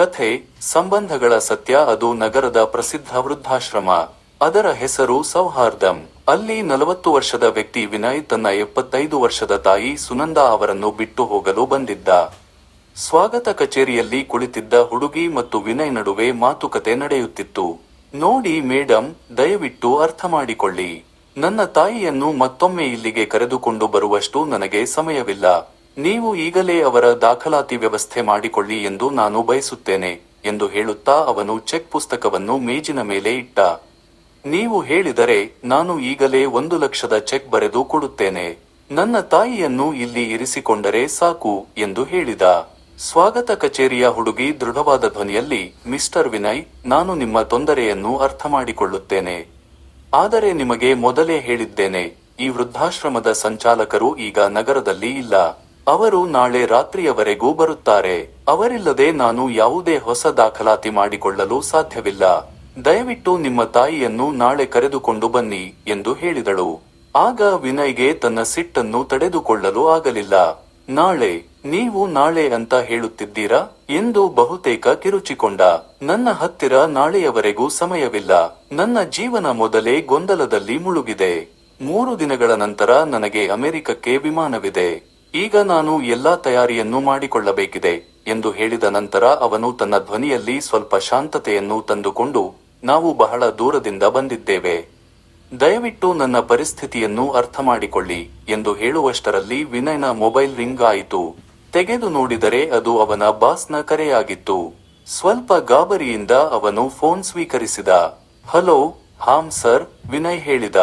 ಕಥೆ ಸಂಬಂಧಗಳ ಸತ್ಯ. ಅದು ನಗರದ ಪ್ರಸಿದ್ಧ ವೃದ್ಧಾಶ್ರಮ. ಅದರ ಹೆಸರು ಸೌಹಾರ್ದಂ. ಅಲ್ಲಿ 40 ವರ್ಷದ ವ್ಯಕ್ತಿ ವಿನಯ್ ತನ್ನ 75 ವರ್ಷದ ತಾಯಿ ಸುನಂದಾ ಅವರನ್ನು ಬಿಟ್ಟು ಹೋಗಲು ಬಂದಿದ್ದ. ಸ್ವಾಗತ ಕಚೇರಿಯಲ್ಲಿ ಕುಳಿತಿದ್ದ ಹುಡುಗಿ ಮತ್ತು ವಿನಯ್ ನಡುವೆ ಮಾತುಕತೆ ನಡೆಯುತ್ತಿತ್ತು. ನೋಡಿ ಮೇಡಂ, ದಯವಿಟ್ಟು ಅರ್ಥ ಮಾಡಿಕೊಳ್ಳಿ. ನನ್ನ ತಾಯಿಯನ್ನು ಮತ್ತೊಮ್ಮೆ ಇಲ್ಲಿಗೆ ಕರೆದುಕೊಂಡು ಬರುವಷ್ಟು ನನಗೆ ಸಮಯವಿಲ್ಲ. ನೀವು ಈಗಲೇ ಅವರ ದಾಖಲಾತಿ ವ್ಯವಸ್ಥೆ ಮಾಡಿಕೊಳ್ಳಿ ಎಂದು ನಾನು ಬಯಸುತ್ತೇನೆ ಎಂದು ಹೇಳುತ್ತಾ ಅವನು ಚೆಕ್ ಪುಸ್ತಕವನ್ನು ಮೇಜಿನ ಮೇಲೆ ಇಟ್ಟ. ನೀವು ಹೇಳಿದರೆ ನಾನು ಈಗಲೇ 1 ಲಕ್ಷದ ಚೆಕ್ ಬರೆದು ಕೊಡುತ್ತೇನೆ. ನನ್ನ ತಾಯಿಯನ್ನು ಇಲ್ಲಿ ಇರಿಸಿಕೊಂಡರೆ ಸಾಕು ಎಂದು ಹೇಳಿದ. ಸ್ವಾಗತ ಕಚೇರಿಯ ಹುಡುಗಿ ದೃಢವಾದ ಧ್ವನಿಯಲ್ಲಿ, ಮಿಸ್ಟರ್ ವಿನಯ್, ನಾನು ನಿಮ್ಮ ತೊಂದರೆಯನ್ನು ಅರ್ಥ ಮಾಡಿಕೊಳ್ಳುತ್ತೇನೆ. ಆದರೆ ನಿಮಗೆ ಮೊದಲೇ ಹೇಳಿದ್ದೇನೆ, ಈ ವೃದ್ಧಾಶ್ರಮದ ಸಂಚಾಲಕರು ಈಗ ನಗರದಲ್ಲಿ ಇಲ್ಲ. ಅವರು ನಾಳೆ ರಾತ್ರಿಯವರೆಗೂ ಬರುತ್ತಾರೆ. ಅವರಿಲ್ಲದೆ ನಾನು ಯಾವುದೇ ಹೊಸ ದಾಖಲಾತಿ ಮಾಡಿಕೊಳ್ಳಲು ಸಾಧ್ಯವಿಲ್ಲ. ದಯವಿಟ್ಟು ನಿಮ್ಮ ತಾಯಿಯನ್ನು ನಾಳೆ ಕರೆದುಕೊಂಡು ಬನ್ನಿ ಎಂದು ಹೇಳಿದಳು. ಆಗ ವಿನಯ್ಗೆ ತನ್ನ ಸಿಟ್ಟನ್ನು ತಡೆದುಕೊಳ್ಳಲು ಆಗಲಿಲ್ಲ. ನಾಳೆ? ನೀವು ನಾಳೆ ಅಂತ ಹೇಳುತ್ತಿದ್ದೀರಾ ಎಂದು ಬಹುತೇಕ ಕಿರುಚಿಕೊಂಡ. ನನ್ನ ಹತ್ತಿರ ನಾಳೆಯವರೆಗೂ ಸಮಯವಿಲ್ಲ. ನನ್ನ ಜೀವನ ಮೊದಲೇ ಗೊಂದಲದಲ್ಲಿ ಮುಳುಗಿದೆ. 3 ದಿನಗಳ ನಂತರ ನನಗೆ ಅಮೆರಿಕಕ್ಕೆ ವಿಮಾನವಿದೆ. ಈಗ ನಾನು ಎಲ್ಲಾ ತಯಾರಿಯನ್ನು ಮಾಡಿಕೊಳ್ಳಬೇಕಿದೆ ಎಂದು ಹೇಳಿದ ನಂತರ ಅವನು ತನ್ನ ಧ್ವನಿಯಲ್ಲಿ ಸ್ವಲ್ಪ ಶಾಂತತೆಯನ್ನು ತಂದುಕೊಂಡು, ನಾವು ಬಹಳ ದೂರದಿಂದ ಬಂದಿದ್ದೇವೆ. ದಯವಿಟ್ಟು ನನ್ನ ಪರಿಸ್ಥಿತಿಯನ್ನು ಅರ್ಥ ಮಾಡಿಕೊಳ್ಳಿ ಎಂದು ಹೇಳುವಷ್ಟರಲ್ಲಿ ವಿನಯ್ನ ಮೊಬೈಲ್ ರಿಂಗ್ ಆಯಿತು. ತೆಗೆದು ನೋಡಿದರೆ ಅದು ಅವನ ಬಾಸ್ನ ಕರೆಯಾಗಿತ್ತು. ಸ್ವಲ್ಪ ಗಾಬರಿಯಿಂದ ಅವನು ಫೋನ್ ಸ್ವೀಕರಿಸಿದ. ಹಲೋ, ಹಾಂ ಸರ್, ವಿನಯ್ ಹೇಳಿದ.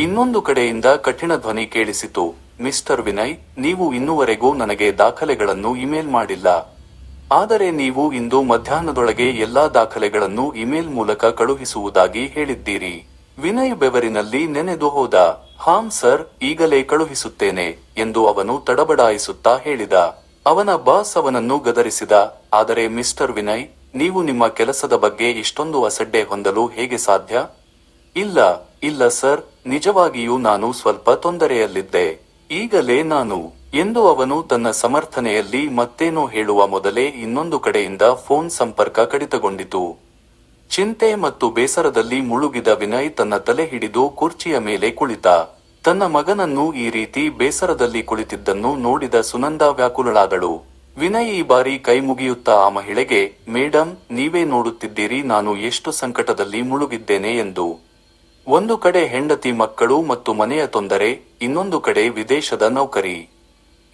ಇನ್ನೊಂದು ಕಡೆಯಿಂದ ಕಠಿಣ ಧ್ವನಿ ಕೇಳಿಸಿತು. ಮಿಸ್ಟರ್ ವಿನಯ್, ನೀವು ಇನ್ನೂವರೆಗೂ ನನಗೆ ದಾಖಲೆಗಳನ್ನು ಇಮೇಲ್ ಮಾಡಿಲ್ಲ. ಆದರೆ ನೀವು ಇಂದು ಮಧ್ಯಾಹ್ನದೊಳಗೆ ಎಲ್ಲಾ ದಾಖಲೆಗಳನ್ನು ಇಮೇಲ್ ಮೂಲಕ ಕಳುಹಿಸುವುದಾಗಿ ಹೇಳಿದ್ದೀರಿ. ವಿನಯ್ ಬೆವರಿನಲ್ಲಿ ನೆನೆದು ಹೋದ. ಹಾಂ ಸರ್, ಈಗಲೇ ಕಳುಹಿಸುತ್ತೇನೆ ಎಂದು ಅವನು ತಡಬಡಾಯಿಸುತ್ತಾ ಹೇಳಿದ. ಅವನ ಬಾಸ್ ಅವನನ್ನು ಗದರಿಸಿದ. ಆದರೆ ಮಿಸ್ಟರ್ ವಿನಯ್, ನೀವು ನಿಮ್ಮ ಕೆಲಸದ ಬಗ್ಗೆ ಇಷ್ಟೊಂದು ಅಸಡ್ಡೆ ಹೊಂದಲು ಹೇಗೆ ಸಾಧ್ಯ? ಇಲ್ಲ ಸರ್, ನಿಜವಾಗಿಯೂ ನಾನು ಸ್ವಲ್ಪ ತೊಂದರೆಯಲ್ಲಿದ್ದೆ. ಈಗಲೇ ನಾನು ಎಂದು ಅವನು ತನ್ನ ಸಮರ್ಥನೆಯಲ್ಲಿ ಮತ್ತೇನೋ ಹೇಳುವ ಮೊದಲೇ ಇನ್ನೊಂದು ಕಡೆಯಿಂದ ಫೋನ್ ಸಂಪರ್ಕ ಕಡಿತಗೊಂಡಿತು. ಚಿಂತೆ ಮತ್ತು ಬೇಸರದಲ್ಲಿ ಮುಳುಗಿದ ವಿನಯ್ ತನ್ನ ತಲೆ ಹಿಡಿದು ಕುರ್ಚಿಯ ಮೇಲೆ ಕುಳಿತ. ತನ್ನ ಮಗನನ್ನು ಈ ರೀತಿ ಬೇಸರದಲ್ಲಿ ಕುಳಿತಿದ್ದನ್ನು ನೋಡಿದ ಸುನಂದಾ ವ್ಯಾಕುಲಳಾದಳು. ವಿನಯ್ ಈ ಬಾರಿ ಕೈ ಮುಗಿಯುತ್ತಾ ಆ ಮಹಿಳೆಗೆ, ಮೇಡಂ, ನೀವೇ ನೋಡುತ್ತಿದ್ದೀರಿ ನಾನು ಎಷ್ಟು ಸಂಕಟದಲ್ಲಿ ಮುಳುಗಿದ್ದೇನೆ ಎಂದು. ಒಂದು ಕಡೆ ಹೆಂಡತಿ ಮಕ್ಕಳು ಮತ್ತು ಮನೆಯ ತೊಂದರೆ, ಇನ್ನೊಂದು ಕಡೆ ವಿದೇಶದ ನೌಕರಿ.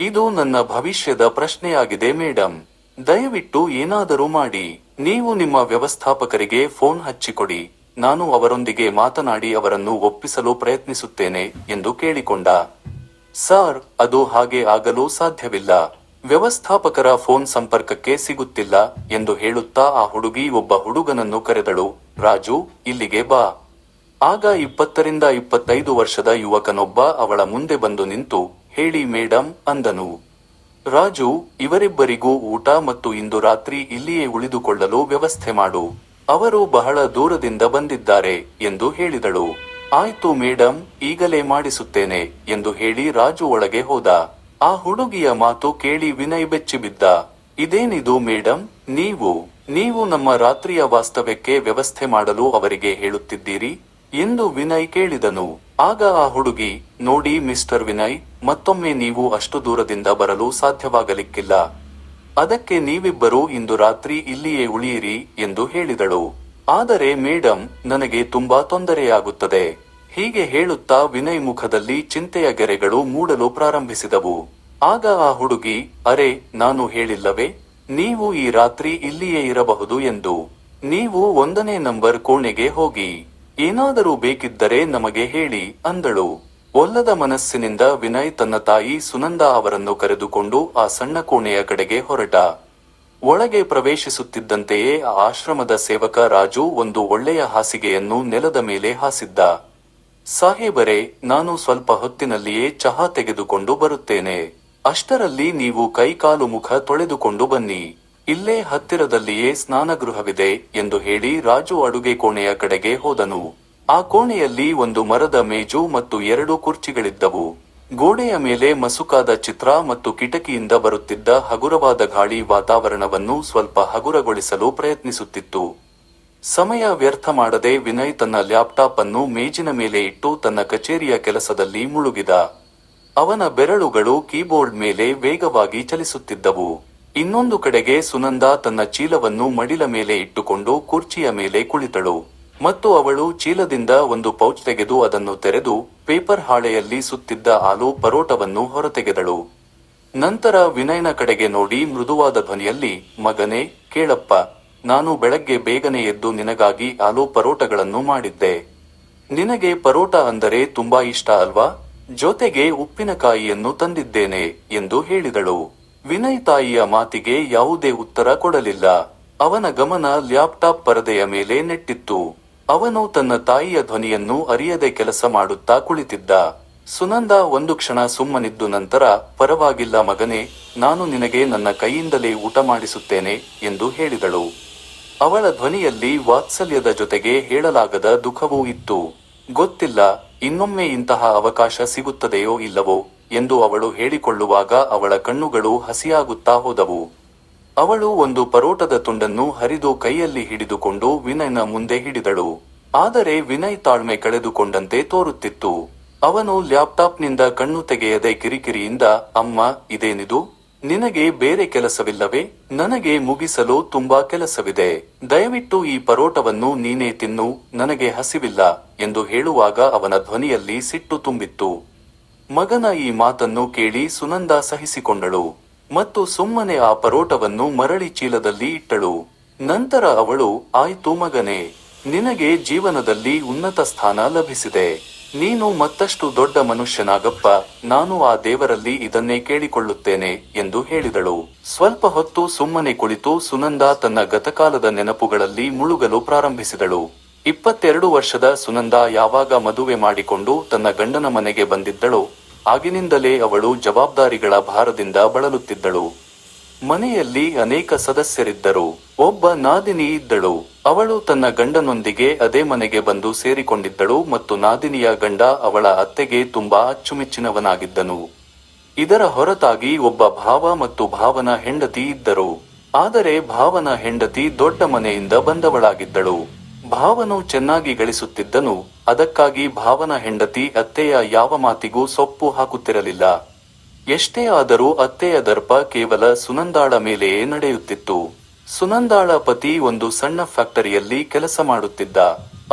ಇದು ನನ್ನ ಭವಿಷ್ಯದ ಪ್ರಶ್ನೆಯಾಗಿದೆ ಮೇಡಂ. ದಯವಿಟ್ಟು ಏನಾದರೂ ಮಾಡಿ. ನೀವು ನಿಮ್ಮ ವ್ಯವಸ್ಥಾಪಕರಿಗೆ ಫೋನ್ ಹಚ್ಚಿಕೊಡಿ. ನಾನು ಅವರೊಂದಿಗೆ ಮಾತನಾಡಿ ಅವರನ್ನು ಒಪ್ಪಿಸಲು ಪ್ರಯತ್ನಿಸುತ್ತೇನೆ ಎಂದು ಕೇಳಿಕೊಂಡ. ಸರ್, ಅದು ಹಾಗೆ ಆಗಲು ಸಾಧ್ಯವಿಲ್ಲ. ವ್ಯವಸ್ಥಾಪಕರ ಫೋನ್ ಸಂಪರ್ಕಕ್ಕೆ ಸಿಗುತ್ತಿಲ್ಲ ಎಂದು ಹೇಳುತ್ತಾ ಆ ಹುಡುಗಿ ಒಬ್ಬ ಹುಡುಗನನ್ನು ಕರೆದಳು. ರಾಜು, ಇಲ್ಲಿಗೆ ಬಾ. ಆಗ 20 ರಿಂದ 25 ವರ್ಷದ ಯುವಕನೊಬ್ಬ ಅವಳ ಮುಂದೆ ಬಂದು ನಿಂತು, ಹೇಳಿ ಮೇಡಂ ಅಂದನು. ರಾಜು, ಇವರಿಬ್ಬರಿಗೂ ಊಟ ಮತ್ತು ಇಂದು ರಾತ್ರಿ ಇಲ್ಲಿಯೇ ಉಳಿದುಕೊಳ್ಳಲು ವ್ಯವಸ್ಥೆ ಮಾಡು. ಅವರು ಬಹಳ ದೂರದಿಂದ ಬಂದಿದ್ದಾರೆ ಎಂದು ಹೇಳಿದಳು. ಆಯ್ತು ಮೇಡಂ, ಈಗಲೇ ಮಾಡಿಸುತ್ತೇನೆ ಎಂದು ಹೇಳಿ ರಾಜು ಒಳಗೆ ಹೋದ. ಆ ಹುಡುಗಿಯ ಮಾತು ಕೇಳಿ ವಿನಯ್ ಬೆಚ್ಚಿಬಿದ್ದ. ಇದೇನಿದು ಮೇಡಂ, ನೀವು ನಮ್ಮ ರಾತ್ರಿಯ ವಾಸ್ತವ್ಯಕ್ಕೆ ವ್ಯವಸ್ಥೆ ಮಾಡಲು ಅವರಿಗೆ ಹೇಳುತ್ತಿದ್ದೀರಿ ಎಂದು ವಿನಯ್ ಕೇಳಿದನು. ಆಗ ಆ ಹುಡುಗಿ, ನೋಡಿ ಮಿಸ್ಟರ್ ವಿನಯ್, ಮತ್ತೊಮ್ಮೆ ನೀವು ಅಷ್ಟು ದೂರದಿಂದ ಬರಲು ಸಾಧ್ಯವಾಗಲಿಕ್ಕಿಲ್ಲ. ಅದಕ್ಕೆ ನೀವಿಬ್ಬರೂ ಇಂದು ರಾತ್ರಿ ಇಲ್ಲಿಯೇ ಉಳಿಯಿರಿ ಎಂದು ಹೇಳಿದಳು. ಆದರೆ ಮೇಡಂ, ನನಗೆ ತುಂಬಾ ತೊಂದರೆಯಾಗುತ್ತದೆ. ಹೀಗೆ ಹೇಳುತ್ತಾ ವಿನಯ್ ಮುಖದಲ್ಲಿ ಚಿಂತೆಯ ಗೆರೆಗಳು ಮೂಡಲು ಪ್ರಾರಂಭಿಸಿದವು. ಆಗ ಆ ಹುಡುಗಿ, ಅರೆ, ನಾನು ಹೇಳಿಲ್ಲವೇ, ನೀವು ಈ ರಾತ್ರಿ ಇಲ್ಲಿಯೇ ಇರಬಹುದು ಎಂದು. ನೀವು 1ನೇ ನಂಬರ್ ಕೋಣೆಗೆ ಹೋಗಿ. ಏನಾದರೂ ಬೇಕಿದ್ದರೆ ನಮಗೆ ಹೇಳಿ ಅಂದಳು. ಒಲ್ಲದ ಮನಸ್ಸಿನಿಂದ ವಿನಯ್ ತನ್ನ ತಾಯಿ ಸುನಂದಾ ಅವರನ್ನು ಕರೆದುಕೊಂಡು ಆ ಸಣ್ಣ ಕೋಣೆಯ ಕಡೆಗೆ ಹೊರಟ. ಒಳಗೆ ಪ್ರವೇಶಿಸುತ್ತಿದ್ದಂತೆಯೇ ಆ ಆಶ್ರಮದ ಸೇವಕ ರಾಜು ಒಂದು ಒಳ್ಳೆಯ ಹಾಸಿಗೆಯನ್ನು ನೆಲದ ಮೇಲೆ ಹಾಸಿದ್ದ. ಸಾಹೇಬರೇ, ನಾನು ಸ್ವಲ್ಪ ಹೊತ್ತಿನಲ್ಲಿಯೇ ಚಹಾ ತೆಗೆದುಕೊಂಡು ಬರುತ್ತೇನೆ. ಅಷ್ಟರಲ್ಲಿ ನೀವು ಕೈ ಕಾಲು ಮುಖ ತೊಳೆದುಕೊಂಡು ಬನ್ನಿ. ಇಲ್ಲೇ ಹತ್ತಿರದಲ್ಲಿಯೇ ಸ್ನಾನಗೃಹವಿದೆ ಎಂದು ಹೇಳಿ ರಾಜು ಅಡುಗೆ ಕೋಣೆಯ ಕಡೆಗೆ ಹೋದನು. ಆ ಕೋಣೆಯಲ್ಲಿ ಒಂದು ಮರದ ಮೇಜು ಮತ್ತು 2 ಕುರ್ಚಿಗಳಿದ್ದವು. ಗೋಡೆಯ ಮೇಲೆ ಮಸುಕಾದ ಚಿತ್ರ ಮತ್ತು ಕಿಟಕಿಯಿಂದ ಬರುತ್ತಿದ್ದ ಹಗುರವಾದ ಗಾಳಿ ವಾತಾವರಣವನ್ನು ಸ್ವಲ್ಪ ಹಗುರಗೊಳಿಸಲು ಪ್ರಯತ್ನಿಸುತ್ತಿತ್ತು. ಸಮಯ ವ್ಯರ್ಥ ಮಾಡದೆ ವಿನಯ್ ತನ್ನ ಲ್ಯಾಪ್ಟಾಪ್ ಅನ್ನು ಮೇಜಿನ ಮೇಲೆ ಇಟ್ಟು ತನ್ನ ಕಚೇರಿಯ ಕೆಲಸದಲ್ಲಿ ಮುಳುಗಿದ. ಅವನ ಬೆರಳುಗಳು ಕೀಬೋರ್ಡ್ ಮೇಲೆ ವೇಗವಾಗಿ ಚಲಿಸುತ್ತಿದ್ದವು. ಇನ್ನೊಂದು ಕಡೆಗೆ ಸುನಂದಾ ತನ್ನ ಚೀಲವನ್ನು ಮಡಿಲ ಮೇಲೆ ಇಟ್ಟುಕೊಂಡು ಕುರ್ಚಿಯ ಮೇಲೆ ಕುಳಿತಳು ಮತ್ತು ಅವಳು ಚೀಲದಿಂದ ಒಂದು ಪೌಚ್ ತೆಗೆದು ಅದನ್ನು ತೆರೆದು ಪೇಪರ್ ಹಾಳೆಯಲ್ಲಿ ಸುತ್ತಿದ್ದ ಆಲೂ ಪರೋಟವನ್ನು ಹೊರತೆಗೆದಳು. ನಂತರ ವಿನಯ್ನ ಕಡೆಗೆ ನೋಡಿ ಮೃದುವಾದ ಧ್ವನಿಯಲ್ಲಿ, ಮಗನೇ, ಕೇಳಪ್ಪ, ನಾನು ಬೆಳಗ್ಗೆ ಬೇಗನೆ ಎದ್ದು ನಿನಗಾಗಿ ಆಲೂ ಪರೋಟಗಳನ್ನು ಮಾಡಿದ್ದೆ. ನಿನಗೆ ಪರೋಟ ಅಂದರೆ ತುಂಬಾ ಇಷ್ಟ ಅಲ್ವಾ? ಜೊತೆಗೆ ಉಪ್ಪಿನಕಾಯಿಯನ್ನು ತಂದಿದ್ದೇನೆ ಎಂದು ಹೇಳಿದಳು. ವಿನಯ್ ತಾಯಿಯ ಮಾತಿಗೆ ಯಾವುದೇ ಉತ್ತರ ಕೊಡಲಿಲ್ಲ. ಅವನ ಗಮನ ಲ್ಯಾಪ್ಟಾಪ್ ಪರದೆಯ ಮೇಲೆ ನೆಟ್ಟಿತ್ತು. ಅವನು ತನ್ನ ತಾಯಿಯ ಧ್ವನಿಯನ್ನು ಅರಿಯದೆ ಕೆಲಸ ಮಾಡುತ್ತಾ ಕುಳಿತಿದ್ದ. ಸುನಂದಾ ಒಂದು ಕ್ಷಣ ಸುಮ್ಮನಿದ್ದು ನಂತರ, ಪರವಾಗಿಲ್ಲ ಮಗನೇ, ನಾನು ನಿನಗೆ ನನ್ನ ಕೈಯಿಂದಲೇ ಊಟ ಮಾಡಿಸುತ್ತೇನೆ ಎಂದು ಹೇಳಿದಳು. ಅವಳ ಧ್ವನಿಯಲ್ಲಿ ವಾತ್ಸಲ್ಯದ ಜೊತೆಗೆ ಹೇಳಲಾಗದ ದುಃಖವೂ ಇತ್ತು. ಗೊತ್ತಿಲ್ಲ, ಇನ್ನೊಮ್ಮೆ ಇಂತಹ ಅವಕಾಶ ಸಿಗುತ್ತದೆಯೋ ಇಲ್ಲವೋ ಎಂದು ಅವಳು ಹೇಳಿಕೊಳ್ಳುವಾಗ ಅವಳ ಕಣ್ಣುಗಳು ಹಸಿಯಾಗುತ್ತಾ ಹೋದವು. ಅವಳು ಒಂದು ಪರೋಟದ ತುಂಡನ್ನು ಹರಿದು ಕೈಯಲ್ಲಿ ಹಿಡಿದುಕೊಂಡು ವಿನಯ್ನ ಮುಂದೆ ಹಿಡಿದಳು. ಆದರೆ ವಿನಯ್ ತಾಳ್ಮೆ ಕಳೆದುಕೊಂಡಂತೆ ತೋರುತ್ತಿತ್ತು. ಅವನು ಲ್ಯಾಪ್ಟಾಪ್ನಿಂದ ಕಣ್ಣು ತೆಗೆಯದೆ ಕಿರಿಕಿರಿಯಿಂದ, ಅಮ್ಮ, ಇದೇನಿದು? ನಿನಗೆ ಬೇರೆ ಕೆಲಸವಿಲ್ಲವೇ? ನನಗೆ ಮುಗಿಸಲು ತುಂಬಾ ಕೆಲಸವಿದೆ. ದಯವಿಟ್ಟು ಈ ಪರೋಟವನ್ನು ನೀನೇ ತಿನ್ನು, ನನಗೆ ಹಸಿವಿಲ್ಲ ಎಂದು ಹೇಳುವಾಗ ಅವನ ಧ್ವನಿಯಲ್ಲಿ ಸಿಟ್ಟು ತುಂಬಿತ್ತು. ಮಗನ ಈ ಮಾತನ್ನು ಕೇಳಿ ಸುನಂದಾ ಸಹಿಸಿಕೊಂಡಳು ಮತ್ತು ಸುಮ್ಮನೆ ಆ ಪರೋಟವನ್ನು ಮರಳಿ ಚೀಲದಲ್ಲಿ ಇಟ್ಟಳು. ನಂತರ ಅವಳು, ಆಯ್ತು ಮಗನೇ, ನಿನಗೆ ಜೀವನದಲ್ಲಿ ಉನ್ನತ ಸ್ಥಾನ ಲಭಿಸಿದೆ. ನೀನು ಮತ್ತಷ್ಟು ದೊಡ್ಡ ಮನುಷ್ಯನಾಗಪ್ಪ, ನಾನು ಆ ದೇವರಲ್ಲಿ ಇದನ್ನೇ ಕೇಳಿಕೊಳ್ಳುತ್ತೇನೆ ಎಂದು ಹೇಳಿದಳು. ಸ್ವಲ್ಪ ಹೊತ್ತು ಸುಮ್ಮನೆ ಕುಳಿತು ಸುನಂದಾ ತನ್ನ ಗತಕಾಲದ ನೆನಪುಗಳಲ್ಲಿ ಮುಳುಗಲು ಪ್ರಾರಂಭಿಸಿದಳು. 22 ವರ್ಷದ ಸುನಂದಾ ಯಾವಾಗ ಮದುವೆ ಮಾಡಿಕೊಂಡು ತನ್ನ ಗಂಡನ ಮನೆಗೆ ಬಂದಿದ್ದಳೋ ಆಗಿನಿಂದಲೇ ಅವಳು ಜವಾಬ್ದಾರಿಗಳ ಭಾರದಿಂದ ಬಳಲುತ್ತಿದ್ದಳು. ಮನೆಯಲ್ಲಿ ಅನೇಕ ಸದಸ್ಯರಿದ್ದರು. ಒಬ್ಬ ನಾದಿನಿ ಇದ್ದಳು. ಅವಳು ತನ್ನ ಗಂಡನೊಂದಿಗೆ ಅದೇ ಮನೆಗೆ ಬಂದು ಸೇರಿಕೊಂಡಿದ್ದಳು ಮತ್ತು ನಾದಿನಿಯ ಗಂಡ ಅವಳ ಅತ್ತೆಗೆ ತುಂಬಾ ಅಚ್ಚುಮೆಚ್ಚಿನವನಾಗಿದ್ದನು. ಇದರ ಹೊರತಾಗಿ ಒಬ್ಬ ಭಾವ ಮತ್ತು ಭಾವನ ಹೆಂಡತಿ ಇದ್ದರು. ಆದರೆ ಭಾವನ ಹೆಂಡತಿ ದೊಡ್ಡ ಮನೆಯಿಂದ ಬಂದವಳಾಗಿದ್ದಳು. ಭಾವನು ಚೆನ್ನಾಗಿ ಗಳಿಸುತ್ತಿದ್ದನು. ಅದಕ್ಕಾಗಿ ಭಾವನ ಹೆಂಡತಿ ಅತ್ತೆಯ ಯಾವ ಮಾತಿಗೂ ಸೊಪ್ಪು ಹಾಕುತ್ತಿರಲಿಲ್ಲ. ಎಷ್ಟೇ ಆದರೂ ಅತ್ತೆಯ ದರ್ಪ ಕೇವಲ ಸುನಂದಾಳ ಮೇಲೆಯೇ ನಡೆಯುತ್ತಿತ್ತು. ಸುನಂದಾಳ ಪತಿ ಒಂದು ಸಣ್ಣ ಫ್ಯಾಕ್ಟರಿಯಲ್ಲಿ ಕೆಲಸ ಮಾಡುತ್ತಿದ್ದ.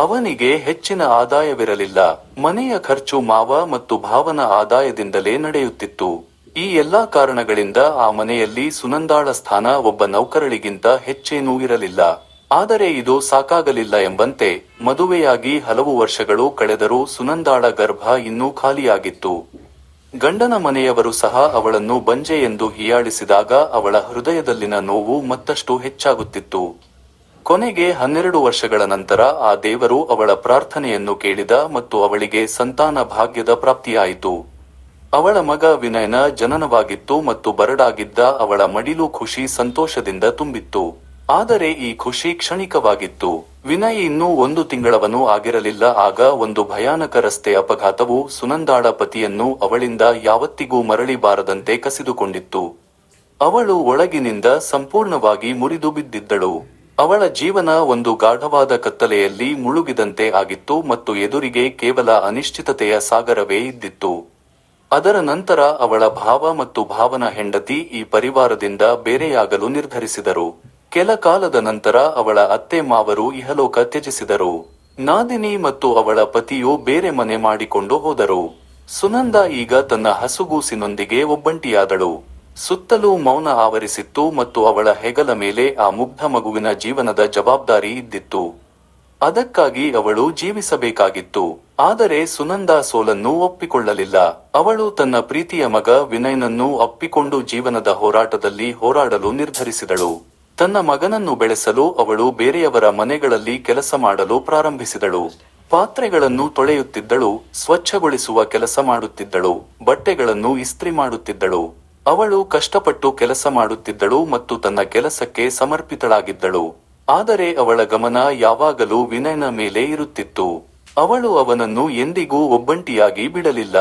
ಅವನಿಗೆ ಹೆಚ್ಚಿನ ಆದಾಯವಿರಲಿಲ್ಲ. ಮನೆಯ ಖರ್ಚು ಮಾವ ಮತ್ತು ಭಾವನ ಆದಾಯದಿಂದಲೇ ನಡೆಯುತ್ತಿತ್ತು. ಈ ಎಲ್ಲಾ ಕಾರಣಗಳಿಂದ ಆ ಮನೆಯಲ್ಲಿ ಸುನಂದಾಳ ಸ್ಥಾನ ಒಬ್ಬ ನೌಕರಳಿಗಿಂತ ಹೆಚ್ಚೇನೂ ಇರಲಿಲ್ಲ. ಆದರೆ ಇದು ಸಾಕಾಗಲಿಲ್ಲ ಎಂಬಂತೆ ಮದುವೆಯಾಗಿ ಹಲವು ವರ್ಷಗಳು ಕಳೆದರೂ ಸುನಂದಾಳ ಗರ್ಭ ಇನ್ನೂ ಖಾಲಿಯಾಗಿತ್ತು. ಗಂಡನ ಮನೆಯವರು ಸಹ ಅವಳನ್ನು ಬಂಜೆ ಎಂದು ಹೀಯಾಳಿಸಿದಾಗ ಅವಳ ಹೃದಯದಲ್ಲಿನ ನೋವು ಮತ್ತಷ್ಟು ಹೆಚ್ಚಾಗುತ್ತಿತ್ತು. ಕೊನೆಗೆ 12 ವರ್ಷಗಳ ನಂತರ ಆ ದೇವರು ಅವಳ ಪ್ರಾರ್ಥನೆಯನ್ನು ಕೇಳಿದ ಮತ್ತು ಅವಳಿಗೆ ಸಂತಾನ ಭಾಗ್ಯದ ಪ್ರಾಪ್ತಿಯಾಯಿತು. ಅವಳ ಮಗ ವಿನಯನ ಜನನವಾಗಿತ್ತು ಮತ್ತು ಬರಡಾಗಿದ್ದ ಅವಳ ಮಡಿಲು ಖುಷಿ ಸಂತೋಷದಿಂದ ತುಂಬಿತ್ತು. ಆದರೆ ಈ ಖುಷಿ ಕ್ಷಣಿಕವಾಗಿತ್ತು. ವಿನಯ್ ಇನ್ನೂ 1 ತಿಂಗಳವನು ಆಗಿರಲಿಲ್ಲ. ಆಗ ಒಂದು ಭಯಾನಕ ರಸ್ತೆ ಅಪಘಾತವು ಸುನಂದಾಳ ಪತಿಯನ್ನು ಅವಳಿಂದ ಯಾವತ್ತಿಗೂ ಮರಳಿ ಬಾರದಂತೆ ಕಸಿದುಕೊಂಡಿತ್ತು. ಅವಳು ಒಳಗಿನಿಂದ ಸಂಪೂರ್ಣವಾಗಿ ಮುರಿದು ಬಿದ್ದಿದ್ದಳು. ಅವಳ ಜೀವನ ಒಂದು ಗಾಢವಾದ ಕತ್ತಲೆಯಲ್ಲಿ ಮುಳುಗಿದಂತೆ ಆಗಿತ್ತು ಮತ್ತು ಎದುರಿಗೆ ಕೇವಲ ಅನಿಶ್ಚಿತತೆಯ ಸಾಗರವೇ ಇದ್ದಿತ್ತು. ಅದರ ನಂತರ ಅವಳ ಭಾವ ಮತ್ತು ಭಾವನ ಹೆಂಡತಿ ಈ ಪರಿವಾರದಿಂದ ಬೇರೆಯಾಗಲು ನಿರ್ಧರಿಸಿದರು. ಕೆಲ ಕಾಲದ ನಂತರ ಅವಳ ಅತ್ತೆ ಮಾವರು ಇಹಲೋಕ ತ್ಯಜಿಸಿದರು. ನಾದಿನಿ ಮತ್ತು ಅವಳ ಪತಿಯು ಬೇರೆ ಮನೆ ಮಾಡಿಕೊಂಡು ಹೋದರು. ಸುನಂದಾ ಈಗ ತನ್ನ ಹಸುಗೂಸಿನೊಂದಿಗೆ ಒಬ್ಬಂಟಿಯಾದಳು. ಸುತ್ತಲೂ ಮೌನ ಆವರಿಸಿತ್ತು ಮತ್ತು ಅವಳ ಹೆಗಲ ಮೇಲೆ ಆ ಮುಗ್ಧ ಮಗುವಿನ ಜೀವನದ ಜವಾಬ್ದಾರಿ ಇದ್ದಿತ್ತು. ಅದಕ್ಕಾಗಿ ಅವಳು ಜೀವಿಸಬೇಕಾಗಿತ್ತು. ಆದರೆ ಸುನಂದಾ ಸೋಲನ್ನು ಒಪ್ಪಿಕೊಳ್ಳಲಿಲ್ಲ. ಅವಳು ತನ್ನ ಪ್ರೀತಿಯ ಮಗ ವಿನಯ್ನನ್ನು ಅಪ್ಪಿಕೊಂಡು ಜೀವನದ ಹೋರಾಟದಲ್ಲಿ ಹೋರಾಡಲು ನಿರ್ಧರಿಸಿದಳು. ತನ್ನ ಮಗನನ್ನು ಬೆಳೆಸಲು ಅವಳು ಬೇರೆಯವರ ಮನೆಗಳಲ್ಲಿ ಕೆಲಸ ಮಾಡಲು ಪ್ರಾರಂಭಿಸಿದಳು. ಪಾತ್ರೆಗಳನ್ನು ತೊಳೆಯುತ್ತಿದ್ದಳು, ಸ್ವಚ್ಛಗೊಳಿಸುವ ಕೆಲಸ ಮಾಡುತ್ತಿದ್ದಳು, ಬಟ್ಟೆಗಳನ್ನು ಇಸ್ತ್ರಿ ಮಾಡುತ್ತಿದ್ದಳು. ಅವಳು ಕಷ್ಟಪಟ್ಟು ಕೆಲಸ ಮಾಡುತ್ತಿದ್ದಳು ಮತ್ತು ತನ್ನ ಕೆಲಸಕ್ಕೆ ಸಮರ್ಪಿತಳಾಗಿದ್ದಳು. ಆದರೆ ಅವಳ ಗಮನ ಯಾವಾಗಲೂ ವಿನಯನ ಮೇಲೆ ಇರುತ್ತಿತ್ತು. ಅವಳು ಅವನನ್ನು ಎಂದಿಗೂ ಒಬ್ಬಂಟಿಯಾಗಿ ಬಿಡಲಿಲ್ಲ.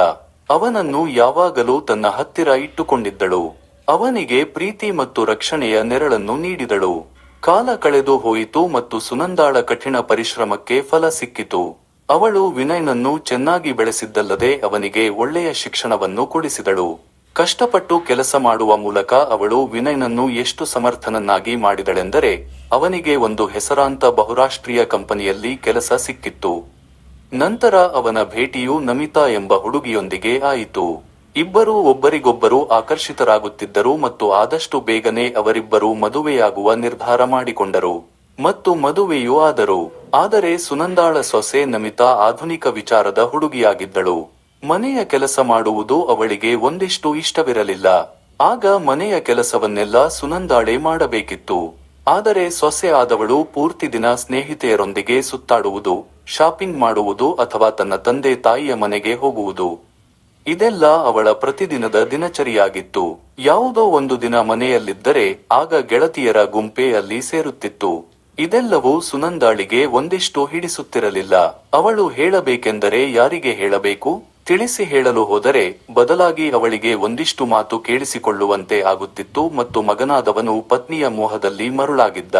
ಅವನನ್ನು ಯಾವಾಗಲೂ ತನ್ನ ಹತ್ತಿರ ಇಟ್ಟುಕೊಂಡಿದ್ದಳು. ಅವನಿಗೆ ಪ್ರೀತಿ ಮತ್ತು ರಕ್ಷಣೆಯ ನೆರಳನ್ನು ನೀಡಿದಳು. ಕಾಲ ಕಳೆದು ಹೋಯಿತು ಮತ್ತು ಸುನಂದಾಳ ಕಠಿಣ ಪರಿಶ್ರಮಕ್ಕೆ ಫಲ ಸಿಕ್ಕಿತು. ಅವಳು ವಿನಯ್ನನ್ನು ಚೆನ್ನಾಗಿ ಬೆಳೆಸಿದ್ದಲ್ಲದೆ ಅವನಿಗೆ ಒಳ್ಳೆಯ ಶಿಕ್ಷಣವನ್ನು ಕೊಡಿಸಿದಳು. ಕಷ್ಟಪಟ್ಟು ಕೆಲಸ ಮಾಡುವ ಮೂಲಕ ಅವಳು ವಿನಯ್ನನ್ನು ಎಷ್ಟು ಸಮರ್ಥನನ್ನಾಗಿ ಮಾಡಿದಳೆಂದರೆ ಅವನಿಗೆ ಒಂದು ಹೆಸರಾಂತ ಬಹುರಾಷ್ಟ್ರೀಯ ಕಂಪನಿಯಲ್ಲಿ ಕೆಲಸ ಸಿಕ್ಕಿತ್ತು. ನಂತರ ಅವನ ಭೇಟಿಯು ನಮಿತಾ ಎಂಬ ಹುಡುಗಿಯೊಂದಿಗೆ ಆಯಿತು. ಇಬ್ಬರೂ ಒಬ್ಬರಿಗೊಬ್ಬರು ಆಕರ್ಷಿತರಾಗುತ್ತಿದ್ದರು ಮತ್ತು ಆದಷ್ಟು ಬೇಗನೆ ಅವರಿಬ್ಬರೂ ಮದುವೆಯಾಗುವ ನಿರ್ಧಾರ ಮಾಡಿಕೊಂಡರು ಮತ್ತು ಮದುವೆಯೂ ಆದರು. ಆದರೆ ಸುನಂದಾಳ ಸೊಸೆ ನಮಿತಾ ಆಧುನಿಕ ವಿಚಾರದ ಹುಡುಗಿಯಾಗಿದ್ದಳು. ಮನೆಯ ಕೆಲಸ ಮಾಡುವುದು ಅವಳಿಗೆ ಒಂದಿಷ್ಟು ಇಷ್ಟವಿರಲಿಲ್ಲ. ಆಗ ಮನೆಯ ಕೆಲಸವನ್ನೆಲ್ಲ ಸುನಂದಾಳೆ ಮಾಡಬೇಕಿತ್ತು. ಆದರೆ ಸೊಸೆ ಆದವಳು ಪೂರ್ತಿ ದಿನ ಸ್ನೇಹಿತೆಯರೊಂದಿಗೆ ಸುತ್ತಾಡುವುದು, ಶಾಪಿಂಗ್ ಮಾಡುವುದು ಅಥವಾ ತನ್ನ ತಂದೆ ತಾಯಿಯ ಮನೆಗೆ ಹೋಗುವುದು. ಇದೆಲ್ಲ ಅವಳ ಪ್ರತಿದಿನದ ದಿನಚರಿಯಾಗಿತ್ತು. ಯಾವುದೋ ಒಂದು ದಿನ ಮನೆಯಲ್ಲಿದ್ದರೆ ಆಗ ಗೆಳತಿಯರ ಗುಂಪೆ ಅಲ್ಲಿ ಸೇರುತ್ತಿತ್ತು. ಇದೆಲ್ಲವೂ ಸುನಂದಾಳಿಗೆ ಒಂದಿಷ್ಟು ಹಿಡಿಸುತ್ತಿರಲಿಲ್ಲ. ಅವಳು ಹೇಳಬೇಕೆಂದರೆ ಯಾರಿಗೆ ಹೇಳಬೇಕು? ತಿಳಿಸಿ ಹೇಳಲು ಹೋದರೆ ಬದಲಾಗಿ ಅವಳಿಗೆ ಒಂದಿಷ್ಟು ಮಾತು ಕೇಳಿಸಿಕೊಳ್ಳುವಂತೆ ಆಗುತ್ತಿತ್ತು ಮತ್ತು ಮಗನಾದವನು ಪತ್ನಿಯ ಮೋಹದಲ್ಲಿ ಮರುಳಾಗಿದ್ದ.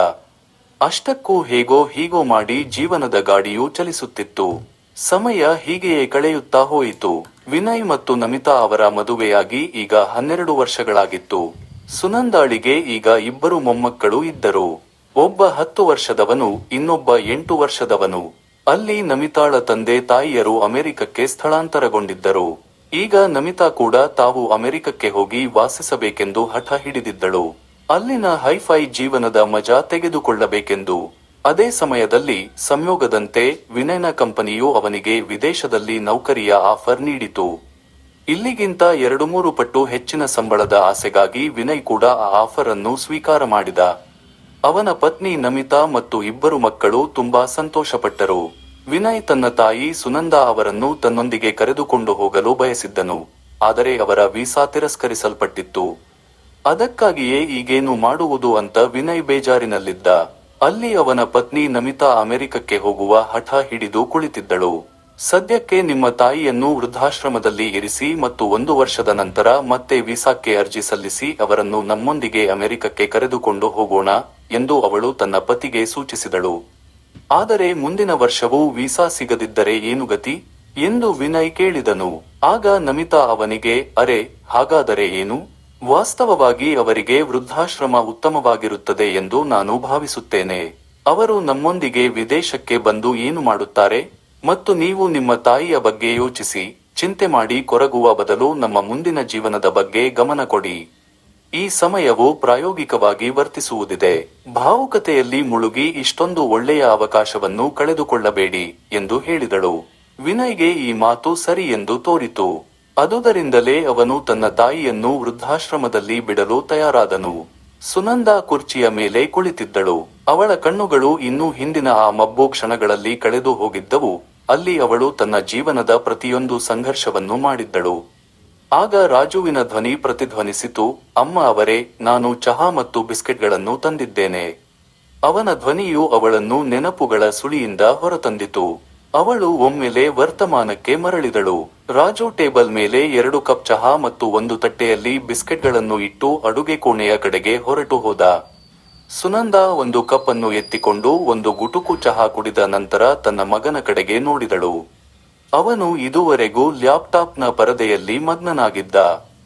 ಅಷ್ಟಕ್ಕೂ ಹೇಗೋ ಹೀಗೋ ಮಾಡಿ ಜೀವನದ ಗಾಡಿಯೂ ಚಲಿಸುತ್ತಿತ್ತು. ಸಮಯ ಹೀಗೆಯೇ ಕಳೆಯುತ್ತಾ ಹೋಯಿತು. ವಿನಯ್ ಮತ್ತು ನಮಿತಾ ಅವರ ಮದುವೆಯಾಗಿ ಈಗ 12 ವರ್ಷಗಳಾಗಿತ್ತು. ಸುನಂದಾಳಿಗೆ ಈಗ ಇಬ್ಬರು ಮೊಮ್ಮಕ್ಕಳು ಇದ್ದರು. ಒಬ್ಬ 10 ವರ್ಷದವನು, ಇನ್ನೊಬ್ಬ 8 ವರ್ಷದವನು. ಅಲ್ಲಿ ನಮಿತಾಳ ತಂದೆ ತಾಯಿಯರು ಅಮೆರಿಕಕ್ಕೆ ಸ್ಥಳಾಂತರಗೊಂಡಿದ್ದರು. ಈಗ ನಮಿತಾ ಕೂಡ ತಾವು ಅಮೆರಿಕಕ್ಕೆ ಹೋಗಿ ವಾಸಿಸಬೇಕೆಂದು ಹಠ ಹಿಡಿದಿದ್ದಳು. ಅಲ್ಲಿನ ಹೈಫೈ ಜೀವನದ ಮಜಾ ತೆಗೆದುಕೊಳ್ಳಬೇಕೆಂದು. ಅದೇ ಸಮಯದಲ್ಲಿ ಸಂಯೋಗದಂತೆ ವಿನಯ್ನ ಕಂಪನಿಯು ಅವನಿಗೆ ವಿದೇಶದಲ್ಲಿ ನೌಕರಿಯ ಆಫರ್ ನೀಡಿತು. ಇಲ್ಲಿಗಿಂತ 2-3 ಪಟ್ಟು ಹೆಚ್ಚಿನ ಸಂಬಳದ ಆಸೆಗಾಗಿ ವಿನಯ್ ಕೂಡ ಆ ಆಫರ್ ಅನ್ನು ಸ್ವೀಕಾರ ಮಾಡಿದ. ಅವನ ಪತ್ನಿ ನಮಿತಾ ಮತ್ತು ಇಬ್ಬರು ಮಕ್ಕಳು ತುಂಬಾ ಸಂತೋಷಪಟ್ಟರು. ವಿನಯ್ ತನ್ನ ತಾಯಿ ಸುನಂದಾ ಅವರನ್ನು ತನ್ನೊಂದಿಗೆ ಕರೆದುಕೊಂಡು ಹೋಗಲು ಬಯಸಿದ್ದನು. ಆದರೆ ಅವರ ವೀಸಾ ತಿರಸ್ಕರಿಸಲ್ಪಟ್ಟಿತ್ತು. ಅದಕ್ಕಾಗಿಯೇ ಈಗೇನು ಮಾಡುವುದು ಅಂತ ವಿನಯ್ ಬೇಜಾರಿನಲ್ಲಿದ್ದ. ಅಲ್ಲಿ ಅವನ ಪತ್ನಿ ನಮಿತಾ ಅಮೆರಿಕಕ್ಕೆ ಹೋಗುವ ಹಠ ಹಿಡಿದು ಕುಳಿತಿದ್ದಳು. ಸದ್ಯಕ್ಕೆ ನಿಮ್ಮ ತಾಯಿಯನ್ನು ವೃದ್ಧಾಶ್ರಮದಲ್ಲಿ ಇರಿಸಿ ಮತ್ತು 1 ವರ್ಷದ ನಂತರ ಮತ್ತೆ ವೀಸಾಕ್ಕೆ ಅರ್ಜಿ ಸಲ್ಲಿಸಿ ಅವರನ್ನು ನಮ್ಮೊಂದಿಗೆ ಅಮೆರಿಕಕ್ಕೆ ಕರೆದುಕೊಂಡು ಹೋಗೋಣ ಎಂದು ಅವಳು ತನ್ನ ಪತಿಗೆ ಸೂಚಿಸಿದಳು. ಆದರೆ ಮುಂದಿನ ವರ್ಷವೂ ವೀಸಾ ಸಿಗದಿದ್ದರೆ ಏನು ಗತಿ ಎಂದು ವಿನಯ್ ಕೇಳಿದನು. ಆಗ ನಮಿತಾ ಅವನಿಗೆ, ಅರೆ, ಹಾಗಾದರೆ ಏನು? ವಾಸ್ತವವಾಗಿ ಅವರಿಗೆ ವೃದ್ಧಾಶ್ರಮ ಉತ್ತಮವಾಗಿರುತ್ತದೆ ಎಂದು ನಾನು ಭಾವಿಸುತ್ತೇನೆ. ಅವರು ನಮ್ಮೊಂದಿಗೆ ವಿದೇಶಕ್ಕೆ ಬಂದು ಏನು ಮಾಡುತ್ತಾರೆ? ಮತ್ತು ನೀವು ನಿಮ್ಮ ತಾಯಿಯ ಬಗ್ಗೆ ಯೋಚಿಸಿ, ಚಿಂತೆ ಮಾಡಿ ಕೊರಗುವ ಬದಲು ನಮ್ಮ ಮುಂದಿನ ಜೀವನದ ಬಗ್ಗೆ ಗಮನ ಕೊಡಿ. ಈ ಸಮಯವು ಪ್ರಾಯೋಗಿಕವಾಗಿ ವರ್ತಿಸುವುದಿದೆ. ಭಾವುಕತೆಯಲ್ಲಿ ಮುಳುಗಿ ಇಷ್ಟೊಂದು ಒಳ್ಳೆಯ ಅವಕಾಶವನ್ನು ಕಳೆದುಕೊಳ್ಳಬೇಡಿ ಎಂದು ಹೇಳಿದಳು. ವಿನಯ್ಗೆ ಈ ಮಾತು ಸರಿ ಎಂದು ತೋರಿತು. ಅದುದರಿಂದಲೇ ಅವನು ತನ್ನ ತಾಯಿಯನ್ನು ವೃದ್ಧಾಶ್ರಮದಲ್ಲಿ ಬಿಡಲು ತಯಾರಾದನು. ಸುನಂದಾ ಕುರ್ಚಿಯ ಮೇಲೆ ಕುಳಿತಿದ್ದಳು. ಅವಳ ಕಣ್ಣುಗಳು ಇನ್ನೂ ಹಿಂದಿನ ಆ ಮಬ್ಬು ಕ್ಷಣಗಳಲ್ಲಿ ಕಳೆದು ಹೋಗಿದ್ದವು. ಅಲ್ಲಿ ಅವಳು ತನ್ನ ಜೀವನದ ಪ್ರತಿಯೊಂದು ಸಂಘರ್ಷವನ್ನು ಮಾಡಿದ್ದಳು. ಆಗ ರಾಜುವಿನ ಧ್ವನಿ ಪ್ರತಿಧ್ವನಿಸಿತು, ಅಮ್ಮ ಅವರೇ, ನಾನು ಚಹಾ ಮತ್ತು ಬಿಸ್ಕೆಟ್ಗಳನ್ನು ತಂದಿದ್ದೇನೆ. ಅವನ ಧ್ವನಿಯು ಅವಳನ್ನು ನೆನಪುಗಳ ಸುಳಿಯಿಂದ ಹೊರತಂದಿತು. ಅವಳು ಒಮ್ಮೆಲೆ ವರ್ತಮಾನಕ್ಕೆ ಮರಳಿದಳು. ರಾಜು ಟೇಬಲ್ ಮೇಲೆ 2 ಕಪ್ ಚಹಾ ಮತ್ತು 1 ತಟ್ಟೆಯಲ್ಲಿ ಬಿಸ್ಕೆಟ್ಗಳನ್ನು ಇಟ್ಟು ಅಡುಗೆ ಕೋಣೆಯ ಕಡೆಗೆ ಹೊರಟು ಹೋದ. ಸುನಂದಾ 1 ಕಪ್ ಅನ್ನು ಎತ್ತಿಕೊಂಡು 1 ಗುಟುಕು ಚಹಾ ಕುಡಿದ ನಂತರ ತನ್ನ ಮಗನ ಕಡೆಗೆ ನೋಡಿದಳು. ಅವನು ಇದುವರೆಗೂ ಲ್ಯಾಪ್ಟಾಪ್ನ ಪರದೆಯಲ್ಲಿ ಮಗ್ನನಾಗಿದ್ದ.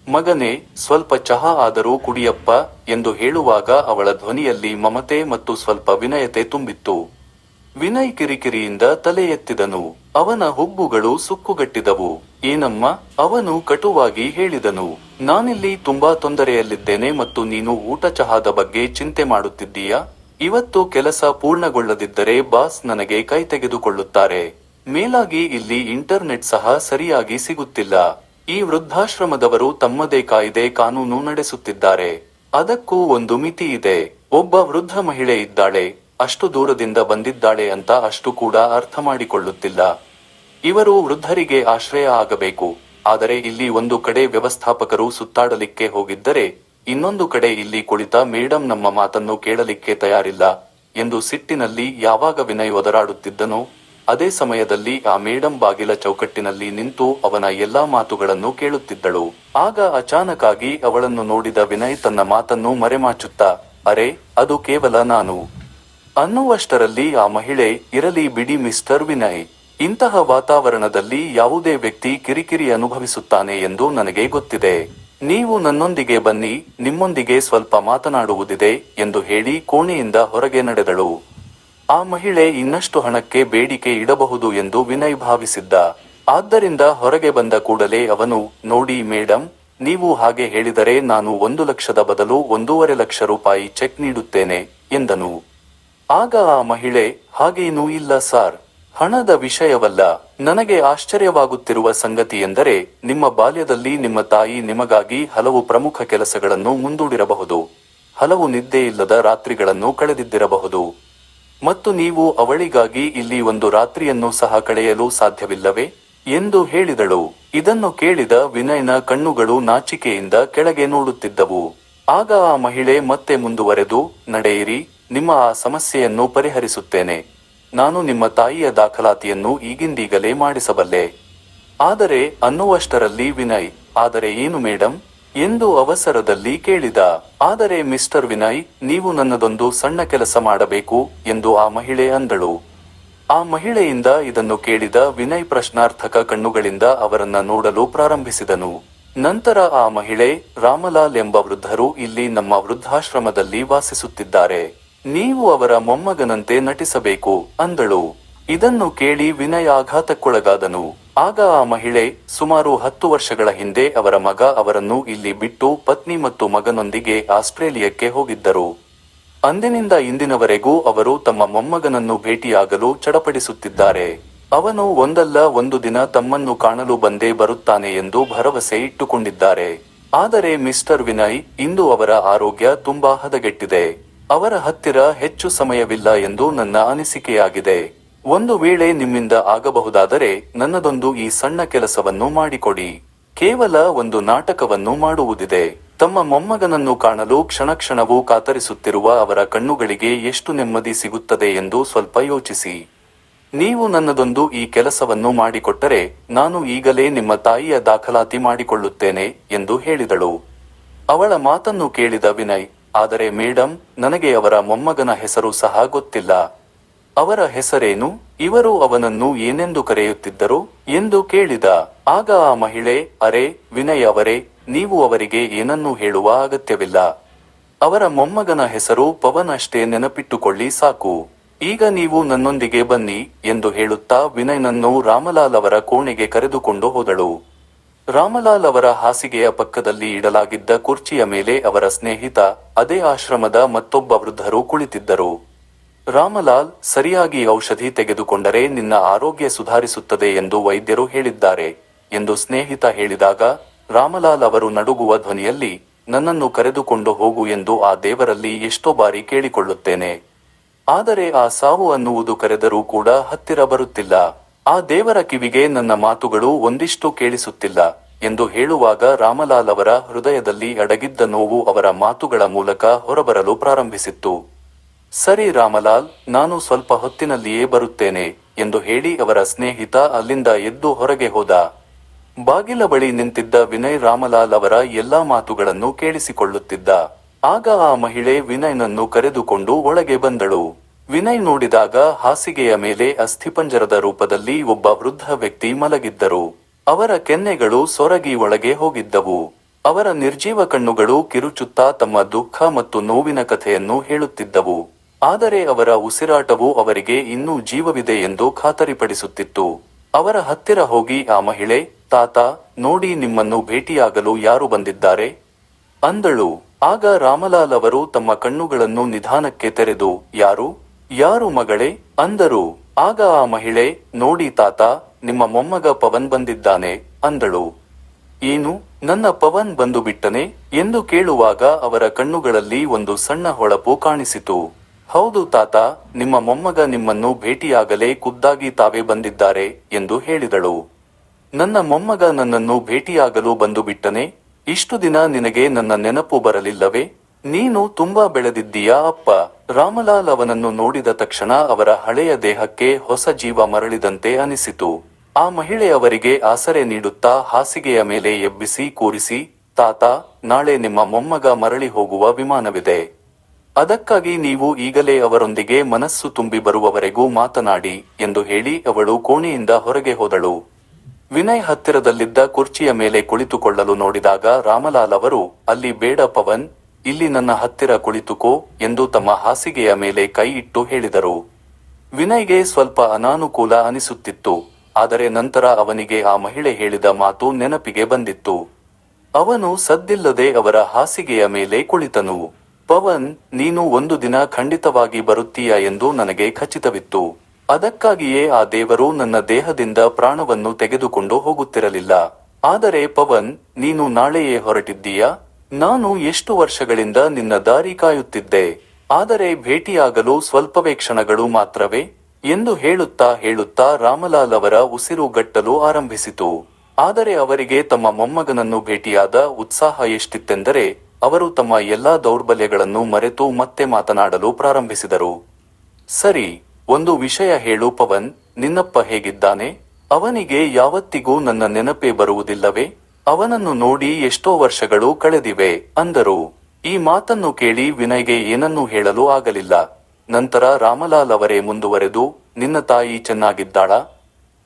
ಮಗನೇ, ಸ್ವಲ್ಪ ಚಹಾ ಆದರೂ ಕುಡಿಯಪ್ಪ ಎಂದು ಹೇಳುವಾಗ ಅವಳ ಧ್ವನಿಯಲ್ಲಿ ಮಮತೆ ಮತ್ತು ಸ್ವಲ್ಪ ವಿನಯತೆ ತುಂಬಿತ್ತು. ವಿನಯ್ ಕಿರಿಕಿರಿಯಿಂದ ತಲೆ ಎತ್ತಿದನು. ಅವನ ಹುಬ್ಬುಗಳು ಸುಕ್ಕುಗಟ್ಟಿದವು. ಏನಮ್ಮ? ಅವನು ಕಟುವಾಗಿ ಹೇಳಿದನು. ನಾನಿಲ್ಲಿ ತುಂಬಾ ತೊಂದರೆಯಲ್ಲಿದ್ದೇನೆ ಮತ್ತು ನೀನು ಊಟ ಚಹಾದ ಬಗ್ಗೆ ಚಿಂತೆ ಮಾಡುತ್ತಿದ್ದೀಯಾ? ಇವತ್ತು ಕೆಲಸ ಪೂರ್ಣಗೊಳ್ಳದಿದ್ದರೆ ಬಾಸ್ ನನಗೆ ಕೈ ತೆಗೆದುಕೊಳ್ಳುತ್ತಾರೆ. ಮೇಲಾಗಿ ಇಲ್ಲಿ ಇಂಟರ್ನೆಟ್ ಸಹ ಸರಿಯಾಗಿ ಸಿಗುತ್ತಿಲ್ಲ. ಈ ವೃದ್ಧಾಶ್ರಮದವರು ತಮ್ಮದೇ ಕಾಯ್ದೆ ಕಾನೂನು ನಡೆಸುತ್ತಿದ್ದಾರೆ. ಅದಕ್ಕೂ ಒಂದು ಮಿತಿ ಇದೆ. ಒಬ್ಬ ವೃದ್ಧ ಮಹಿಳೆ ಇದ್ದಾಳೆ, ಅಷ್ಟು ದೂರದಿಂದ ಬಂದಿದ್ದಾಳೆ ಅಂತ ಅಷ್ಟು ಕೂಡ ಅರ್ಥ ಮಾಡಿಕೊಳ್ಳುತ್ತಿಲ್ಲ. ಇವರು ವೃದ್ಧರಿಗೆ ಆಶ್ರಯ ಆಗಬೇಕು. ಆದರೆ ಇಲ್ಲಿ ಒಂದು ಕಡೆ ವ್ಯವಸ್ಥಾಪಕರು ಸುತ್ತಾಡಲಿಕ್ಕೆ ಹೋಗಿದ್ದರೆ ಇನ್ನೊಂದು ಕಡೆ ಇಲ್ಲಿ ಕುಳಿತ ಮೇಡಂ ನಮ್ಮ ಮಾತನ್ನು ಕೇಳಲಿಕ್ಕೆ ತಯಾರಿಲ್ಲ ಎಂದು ಸಿಟ್ಟಿನಲ್ಲಿ ಯಾವಾಗ ವಿನಯ್ ಒದರಾಡುತ್ತಿದ್ದನೋ ಅದೇ ಸಮಯದಲ್ಲಿ ಆ ಮೇಡಂ ಬಾಗಿಲ ಚೌಕಟ್ಟಿನಲ್ಲಿ ನಿಂತು ಅವನ ಎಲ್ಲಾ ಮಾತುಗಳನ್ನು ಕೇಳುತ್ತಿದ್ದಳು. ಆಗ ಅಚಾನಕ್ಕಾಗಿ ಅವಳನ್ನು ನೋಡಿದ ವಿನಯ್ ತನ್ನ ಮಾತನ್ನು ಮರೆಮಾಚುತ್ತಾ, ಅರೆ, ಅದು ಕೇವಲ ನಾನು ಅನ್ನುವಷ್ಟರಲ್ಲಿ ಆ ಮಹಿಳೆ, ಇರಲಿ ಬಿಡಿ ಮಿಸ್ಟರ್ ವಿನಯ್, ಇಂತಹ ವಾತಾವರಣದಲ್ಲಿ ಯಾವುದೇ ವ್ಯಕ್ತಿ ಕಿರಿಕಿರಿ ಅನುಭವಿಸುತ್ತಾನೆ ಎಂದು ನನಗೆ ಗೊತ್ತಿದೆ. ನೀವು ನನ್ನೊಂದಿಗೆ ಬನ್ನಿ, ನಿಮ್ಮೊಂದಿಗೆ ಸ್ವಲ್ಪ ಮಾತನಾಡುವುದಿದೆ ಎಂದು ಹೇಳಿ ಕೋಣೆಯಿಂದ ಹೊರಗೆ ನಡೆದಳು. ಆ ಮಹಿಳೆ ಇನ್ನಷ್ಟು ಹಣಕ್ಕೆ ಬೇಡಿಕೆ ಇಡಬಹುದು ಎಂದು ವಿನಯ್ ಭಾವಿಸಿದ್ದ. ಆದ್ದರಿಂದ ಹೊರಗೆ ಬಂದ ಕೂಡಲೇ ಅವನು, ನೋಡಿ ಮೇಡಂ, ನೀವು ಹಾಗೆ ಹೇಳಿದರೆ ನಾನು 1,00,000 ಬದಲು 1.5 ಲಕ್ಷ ರೂಪಾಯಿ ಚೆಕ್ ನೀಡುತ್ತೇನೆ ಎಂದನು. ಆಗ ಆ ಮಹಿಳೆ, ಹಾಗೇನೂ ಇಲ್ಲ ಸಾರ್, ಹಣದ ವಿಷಯವಲ್ಲ. ನನಗೆ ಆಶ್ಚರ್ಯವಾಗುತ್ತಿರುವ ಸಂಗತಿ ಎಂದರೆ ನಿಮ್ಮ ಬಾಲ್ಯದಲ್ಲಿ ನಿಮ್ಮ ತಾಯಿ ನಿಮಗಾಗಿ ಹಲವು ಪ್ರಮುಖ ಕೆಲಸಗಳನ್ನು ಮುಂದೂಡಿರಬಹುದು, ಹಲವು ನಿದ್ದೆಯಿಲ್ಲದ ರಾತ್ರಿಗಳನ್ನು ಕಳೆದಿದ್ದಿರಬಹುದು, ಮತ್ತು ನೀವು ಅವಳಿಗಾಗಿ ಇಲ್ಲಿ ಒಂದು ರಾತ್ರಿಯನ್ನು ಸಹ ಕಳೆಯಲು ಸಾಧ್ಯವಿಲ್ಲವೇ ಎಂದು ಹೇಳಿದಳು. ಇದನ್ನು ಕೇಳಿದ ವಿನಯ್ನ ಕಣ್ಣುಗಳು ನಾಚಿಕೆಯಿಂದ ಕೆಳಗೆ ನೋಡುತ್ತಿದ್ದವು. ಆಗ ಆ ಮಹಿಳೆ ಮತ್ತೆ ಮುಂದುವರೆದು, ನಡೆಯಿರಿ, ನಿಮ್ಮ ಆ ಸಮಸ್ಯೆಯನ್ನು ಪರಿಹರಿಸುತ್ತೇನೆ. ನಾನು ನಿಮ್ಮ ತಾಯಿಯ ದಾಖಲಾತಿಯನ್ನು ಈಗಿಂದೀಗಲೇ ಮಾಡಿಸಬಲ್ಲೆ. ಆದರೆ ಅನ್ನುವಷ್ಟರಲ್ಲಿ ವಿನಯ್, ಆದರೆ ಏನು ಮೇಡಂ ಎಂದು ಅವಸರದಲ್ಲಿ ಕೇಳಿದ. ಆದರೆ ಮಿಸ್ಟರ್ ವಿನಯ್, ನೀವು ನನ್ನದೊಂದು ಸಣ್ಣ ಕೆಲಸ ಮಾಡಬೇಕು ಎಂದು ಆ ಮಹಿಳೆ ಅಂದಳು. ಆ ಮಹಿಳೆಯಿಂದ ಇದನ್ನು ಕೇಳಿದ ವಿನಯ್ ಪ್ರಶ್ನಾರ್ಥಕ ಕಣ್ಣುಗಳಿಂದ ಅವರನ್ನ ನೋಡಲು ಪ್ರಾರಂಭಿಸಿದನು. ನಂತರ ಆ ಮಹಿಳೆ, ರಾಮಲಾಲ್ ಎಂಬ ವೃದ್ಧರು ಇಲ್ಲಿ ನಮ್ಮ ವೃದ್ಧಾಶ್ರಮದಲ್ಲಿ ವಾಸಿಸುತ್ತಿದ್ದಾರೆ, ನೀವು ಅವರ ಮೊಮ್ಮಗನಂತೆ ನಟಿಸಬೇಕು ಅಂದಳು. ಇದನ್ನು ಕೇಳಿ ವಿನಯ್ ಆಘಾತಕ್ಕೊಳಗಾದನು. ಆಗ ಆ ಮಹಿಳೆ, ಸುಮಾರು 10 ವರ್ಷಗಳ ಹಿಂದೆ ಅವರ ಮಗ ಅವರನ್ನು ಇಲ್ಲಿ ಬಿಟ್ಟು ಪತ್ನಿ ಮತ್ತು ಮಗನೊಂದಿಗೆ ಆಸ್ಟ್ರೇಲಿಯಕ್ಕೆ ಹೋಗಿದ್ದರು. ಅಂದಿನಿಂದ ಇಂದಿನವರೆಗೂ ಅವರು ತಮ್ಮ ಮೊಮ್ಮಗನನ್ನು ಭೇಟಿಯಾಗಲು ಚಡಪಡಿಸುತ್ತಿದ್ದಾರೆ. ಅವನು ಒಂದಲ್ಲ ಒಂದು ದಿನ ತಮ್ಮನ್ನು ಕಾಣಲು ಬಂದೇ ಬರುತ್ತಾನೆ ಎಂದು ಭರವಸೆ ಇಟ್ಟುಕೊಂಡಿದ್ದಾರೆ. ಆದರೆ ಮಿಸ್ಟರ್ ವಿನಯ್, ಇಂದು ಅವರ ಆರೋಗ್ಯ ತುಂಬಾ ಹದಗೆಟ್ಟಿದೆ. ಅವರ ಹತ್ತಿರ ಹೆಚ್ಚು ಸಮಯವಿಲ್ಲ ಎಂದು ನನ್ನ ಅನಿಸಿಕೆಯಾಗಿದೆ. ಒಂದು ವೇಳೆ ನಿಮ್ಮಿಂದ ಆಗಬಹುದಾದರೆ ನನ್ನದೊಂದು ಈ ಸಣ್ಣ ಕೆಲಸವನ್ನು ಮಾಡಿಕೊಡಿ. ಕೇವಲ ಒಂದು ನಾಟಕವನ್ನು ಮಾಡುವುದಿದೆ. ತಮ್ಮ ಮೊಮ್ಮಗನನ್ನು ಕಾಣಲು ಕ್ಷಣಕ್ಷಣವೂ ಕಾತರಿಸುತ್ತಿರುವ ಅವರ ಕಣ್ಣುಗಳಿಗೆ ಎಷ್ಟು ನೆಮ್ಮದಿ ಸಿಗುತ್ತದೆ ಎಂದು ಸ್ವಲ್ಪ ಯೋಚಿಸಿ. ನೀವು ನನ್ನದೊಂದು ಈ ಕೆಲಸವನ್ನು ಮಾಡಿಕೊಟ್ಟರೆ ನಾನು ಈಗಲೇ ನಿಮ್ಮ ತಾಯಿಯ ದಾಖಲಾತಿ ಮಾಡಿಕೊಳ್ಳುತ್ತೇನೆ ಎಂದು ಹೇಳಿದಳು. ಅವಳ ಮಾತನ್ನು ಕೇಳಿದ ವಿನಯ್, ಆದರೆ ಮೇಡಂ, ನನಗೆ ಅವರ ಮೊಮ್ಮಗನ ಹೆಸರು ಸಹ ಗೊತ್ತಿಲ್ಲ. ಅವರ ಹೆಸರೇನು? ಇವರು ಅವನನ್ನು ಏನೆಂದು ಕರೆಯುತ್ತಿದ್ದರು ಎಂದು ಕೇಳಿದ. ಆಗ ಆ ಮಹಿಳೆ, ಅರೆ ವಿನಯ್ ಅವರೇ, ನೀವು ಅವರಿಗೆ ಏನನ್ನೂ ಹೇಳುವ ಅಗತ್ಯವಿಲ್ಲ. ಅವರ ಮೊಮ್ಮಗನ ಹೆಸರು ಪವನ್ ಅಷ್ಟೇ, ನೆನಪಿಟ್ಟುಕೊಳ್ಳಿ ಸಾಕು. ಈಗ ನೀವು ನನ್ನೊಂದಿಗೆ ಬನ್ನಿ ಎಂದು ಹೇಳುತ್ತಾ ವಿನಯ್ನನ್ನು ರಾಮಲಾಲ್ ಅವರ ಕೋಣೆಗೆ ಕರೆದುಕೊಂಡು ಹೋದಳು. ರಾಮಲಾಲ್ ಅವರ ಹಾಸಿಗೆಯ ಪಕ್ಕದಲ್ಲಿ ಇಡಲಾಗಿದ್ದ ಕುರ್ಚಿಯ ಮೇಲೆ ಅವರ ಸ್ನೇಹಿತ, ಅದೇ ಆಶ್ರಮದ ಮತ್ತೊಬ್ಬ ವೃದ್ಧರು ಕುಳಿತಿದ್ದರು. ರಾಮಲಾಲ್, ಸರಿಯಾಗಿ ಔಷಧಿ ತೆಗೆದುಕೊಂಡರೆ ನಿನ್ನ ಆರೋಗ್ಯ ಸುಧಾರಿಸುತ್ತದೆ ಎಂದು ವೈದ್ಯರು ಹೇಳಿದ್ದಾರೆ ಎಂದು ಸ್ನೇಹಿತ ಹೇಳಿದಾಗ, ರಾಮಲಾಲ್ ಅವರು ನಡುಗುವ ಧ್ವನಿಯಲ್ಲಿ, ನನ್ನನ್ನು ಕರೆದುಕೊಂಡು ಹೋಗು ಎಂದು ಆ ದೇವರಲ್ಲಿ ಎಷ್ಟೋ ಬಾರಿ ಕೇಳಿಕೊಳ್ಳುತ್ತೇನೆ. ಆದರೆ ಆ ಸಾವು ಅನ್ನುವುದು ಕರೆದರೂ ಕೂಡ ಹತ್ತಿರ ಬರುತ್ತಿಲ್ಲ. ಆ ದೇವರ ಕಿವಿಗೆ ನನ್ನ ಮಾತುಗಳು ಒಂದಿಷ್ಟು ಕೇಳಿಸುತ್ತಿಲ್ಲ ಎಂದು ಹೇಳುವಾಗ ರಾಮಲಾಲ್ ಅವರ ಹೃದಯದಲ್ಲಿ ಅಡಗಿದ್ದ ನೋವು ಅವರ ಮಾತುಗಳ ಮೂಲಕ ಹೊರಬರಲು ಪ್ರಾರಂಭಿಸಿತ್ತು. ಸರಿ ರಾಮಲಾಲ್, ನಾನು ಸ್ವಲ್ಪ ಹೊತ್ತಿನಲ್ಲಿಯೇ ಬರುತ್ತೇನೆ ಎಂದು ಹೇಳಿ ಅವರ ಸ್ನೇಹಿತ ಅಲ್ಲಿಂದ ಎದ್ದು ಹೊರಗೆ ಹೋದ. ಬಾಗಿಲ ಬಳಿ ನಿಂತಿದ್ದ ವಿನಯ್ ರಾಮಲಾಲ್ ಅವರ ಎಲ್ಲಾ ಮಾತುಗಳನ್ನು ಕೇಳಿಸಿಕೊಳ್ಳುತ್ತಿದ್ದ. ಆಗ ಆ ಮಹಿಳೆ ವಿನಯ್ನನ್ನು ಕರೆದುಕೊಂಡು ಒಳಗೆ ಬಂದಳು. ವಿನಯ್ ನೋಡಿದಾಗ ಹಾಸಿಗೆಯ ಮೇಲೆ ಅಸ್ಥಿಪಂಜರದ ರೂಪದಲ್ಲಿ ಒಬ್ಬ ವೃದ್ಧ ವ್ಯಕ್ತಿ ಮಲಗಿದ್ದರು. ಅವರ ಕೆನ್ನೆಗಳು ಸೊರಗಿ ಒಳಗೆ ಹೋಗಿದ್ದವು. ಅವರ ನಿರ್ಜೀವ ಕಣ್ಣುಗಳು ಕಿರುಚುತ್ತಾ ತಮ್ಮ ದುಃಖ ಮತ್ತು ನೋವಿನ ಕಥೆಯನ್ನು ಹೇಳುತ್ತಿದ್ದವು. ಆದರೆ ಅವರ ಉಸಿರಾಟವು ಅವರಿಗೆ ಇನ್ನೂ ಜೀವವಿದೆ ಎಂದು ಖಾತರಿಪಡಿಸುತ್ತಿತ್ತು. ಅವರ ಹತ್ತಿರ ಹೋಗಿ ಆ ಮಹಿಳೆ, ತಾತ, ನೋಡಿ ನಿಮ್ಮನ್ನು ಭೇಟಿಯಾಗಲು ಯಾರು ಬಂದಿದ್ದಾರೆ ಅಂದಳು. ಆಗ ರಾಮಲಾಲ್ ಅವರು ತಮ್ಮ ಕಣ್ಣುಗಳನ್ನು ನಿಧಾನಕ್ಕೆ ತೆರೆದು, ಯಾರು ಮಗಳೇ ಅಂದರು. ಆಗ ಆ ಮಹಿಳೆ, ನೋಡಿ ತಾತ, ನಿಮ್ಮ ಮೊಮ್ಮಗ ಪವನ್ ಬಂದಿದ್ದಾನೆ ಅಂದಳು. ಏನು, ನನ್ನ ಪವನ್ ಬಂದು ಬಿಟ್ಟನೆ ಎಂದು ಕೇಳುವಾಗ ಅವರ ಕಣ್ಣುಗಳಲ್ಲಿ ಒಂದು ಸಣ್ಣ ಹೊಳಪು ಕಾಣಿಸಿತು. ಹೌದು ತಾತ, ನಿಮ್ಮ ಮೊಮ್ಮಗ ನಿಮ್ಮನ್ನು ಭೇಟಿಯಾಗಲೇ ಖುದ್ದಾಗಿ ತಾವೇ ಬಂದಿದ್ದಾರೆ ಎಂದು ಹೇಳಿದಳು. ನನ್ನ ಮೊಮ್ಮಗ ನನ್ನನ್ನು ಭೇಟಿಯಾಗಲು ಬಂದು ಬಿಟ್ಟನೆ? ಇಷ್ಟು ದಿನ ನಿನಗೆ ನನ್ನ ನೆನಪು ಬರಲಿಲ್ಲವೇ? ನೀನು ತುಂಬಾ ಬೆಳೆದಿದ್ದೀಯಾ ಅಪ್ಪ. ರಾಮಲಾಲ್ ಅವನನ್ನು ನೋಡಿದ ತಕ್ಷಣ ಅವರ ಹಳೆಯ ದೇಹಕ್ಕೆ ಹೊಸ ಜೀವ ಮರಳಿದಂತೆ ಅನಿಸಿತು. ಆ ಮಹಿಳೆ ಅವರಿಗೆ ಆಸರೆ ನೀಡುತ್ತಾ ಹಾಸಿಗೆಯ ಮೇಲೆ ಎಬ್ಬಿಸಿ ಕೂರಿಸಿ, ತಾತ, ನಾಳೆ ನಿಮ್ಮ ಮೊಮ್ಮಗ ಮರಳಿ ಹೋಗುವ ವಿಮಾನವಿದೆ. ಅದಕ್ಕಾಗಿ ನೀವು ಈಗಲೇ ಅವರೊಂದಿಗೆ ಮನಸ್ಸು ತುಂಬಿ ಬರುವವರೆಗೂ ಮಾತನಾಡಿ ಎಂದು ಹೇಳಿ ಅವಳು ಕೋಣೆಯಿಂದ ಹೊರಗೆ ಹೋದಳು. ವಿನಯ್ ಹತ್ತಿರದಲ್ಲಿದ್ದ ಕುರ್ಚಿಯ ಮೇಲೆ ಕುಳಿತುಕೊಳ್ಳಲು ನೋಡಿದಾಗ ರಾಮಲಾಲ್ ಅವರು, ಅಲ್ಲಿ ಬೇಡ ಪವನ್, ಇಲ್ಲಿ ನನ್ನ ಹತ್ತಿರ ಕುಳಿತುಕೋ ಎಂದು ತಮ್ಮ ಹಾಸಿಗೆಯ ಮೇಲೆ ಕೈ ಇಟ್ಟು ಹೇಳಿದರು. ವಿನಯ್ಗೆ ಸ್ವಲ್ಪ ಅನಾನುಕೂಲ ಅನಿಸುತ್ತಿತ್ತು. ಆದರೆ ನಂತರ ಅವನಿಗೆ ಆ ಮಹಿಳೆ ಹೇಳಿದ ಮಾತು ನೆನಪಿಗೆ ಬಂದಿತ್ತು. ಅವನು ಸದ್ದಿಲ್ಲದೆ ಅವರ ಹಾಸಿಗೆಯ ಮೇಲೆ ಕುಳಿತನು. ಪವನ್, ನೀನು ಒಂದು ದಿನ ಖಂಡಿತವಾಗಿ ಬರುತ್ತೀಯಾ ಎಂದು ನನಗೆ ಖಚಿತವಿತ್ತು. ಅದಕ್ಕಾಗಿಯೇ ಆ ದೇವರು ನನ್ನ ದೇಹದಿಂದ ಪ್ರಾಣವನ್ನು ತೆಗೆದುಕೊಂಡು ಹೋಗುತ್ತಿರಲಿಲ್ಲ. ಆದರೆ ಪವನ್, ನೀನು ನಾಳೆಯೇ ಹೊರಟಿದ್ದೀಯಾ? ನಾನು ಎಷ್ಟು ವರ್ಷಗಳಿಂದ ನಿನ್ನ ದಾರಿ ಕಾಯುತ್ತಿದ್ದೆ. ಆದರೆ ಭೇಟಿಯಾಗಲು ಸ್ವಲ್ಪವೇ ಕ್ಷಣಗಳು ಮಾತ್ರವೇ ಎಂದು ಹೇಳುತ್ತಾ ರಾಮಲಾಲ್ ಅವರ ಉಸಿರು ಗಟ್ಟಲು ಆರಂಭಿಸಿತು. ಆದರೆ ಅವರಿಗೆ ತಮ್ಮ ಮೊಮ್ಮಗನನ್ನು ಭೇಟಿಯಾದ ಉತ್ಸಾಹ ಎಷ್ಟಿತ್ತೆಂದರೆ ಅವರು ತಮ್ಮ ಎಲ್ಲಾ ದೌರ್ಬಲ್ಯಗಳನ್ನು ಮರೆತು ಮತ್ತೆ ಮಾತನಾಡಲು ಪ್ರಾರಂಭಿಸಿದರು. ಸರಿ, ಒಂದು ವಿಷಯ ಹೇಳು ಪವನ್, ನಿನ್ನಪ್ಪ ಹೇಗಿದ್ದಾನೆ? ಅವನಿಗೆ ಯಾವತ್ತಿಗೂ ನನ್ನ ನೆನಪೇ ಬರುವುದಿಲ್ಲವೇ? ಅವನನ್ನು ನೋಡಿ ಎಷ್ಟೋ ವರ್ಷಗಳು ಕಳೆದಿವೆ ಅಂದರು. ಈ ಮಾತನ್ನು ಕೇಳಿ ವಿನಯ್ಗೆ ಏನನ್ನೂ ಹೇಳಲು ಆಗಲಿಲ್ಲ. ನಂತರ ರಾಮಲಾಲ್ ಅವರೇ ಮುಂದುವರೆದು, ನಿನ್ನ ತಾಯಿ ಚೆನ್ನಾಗಿದ್ದಾಳಾ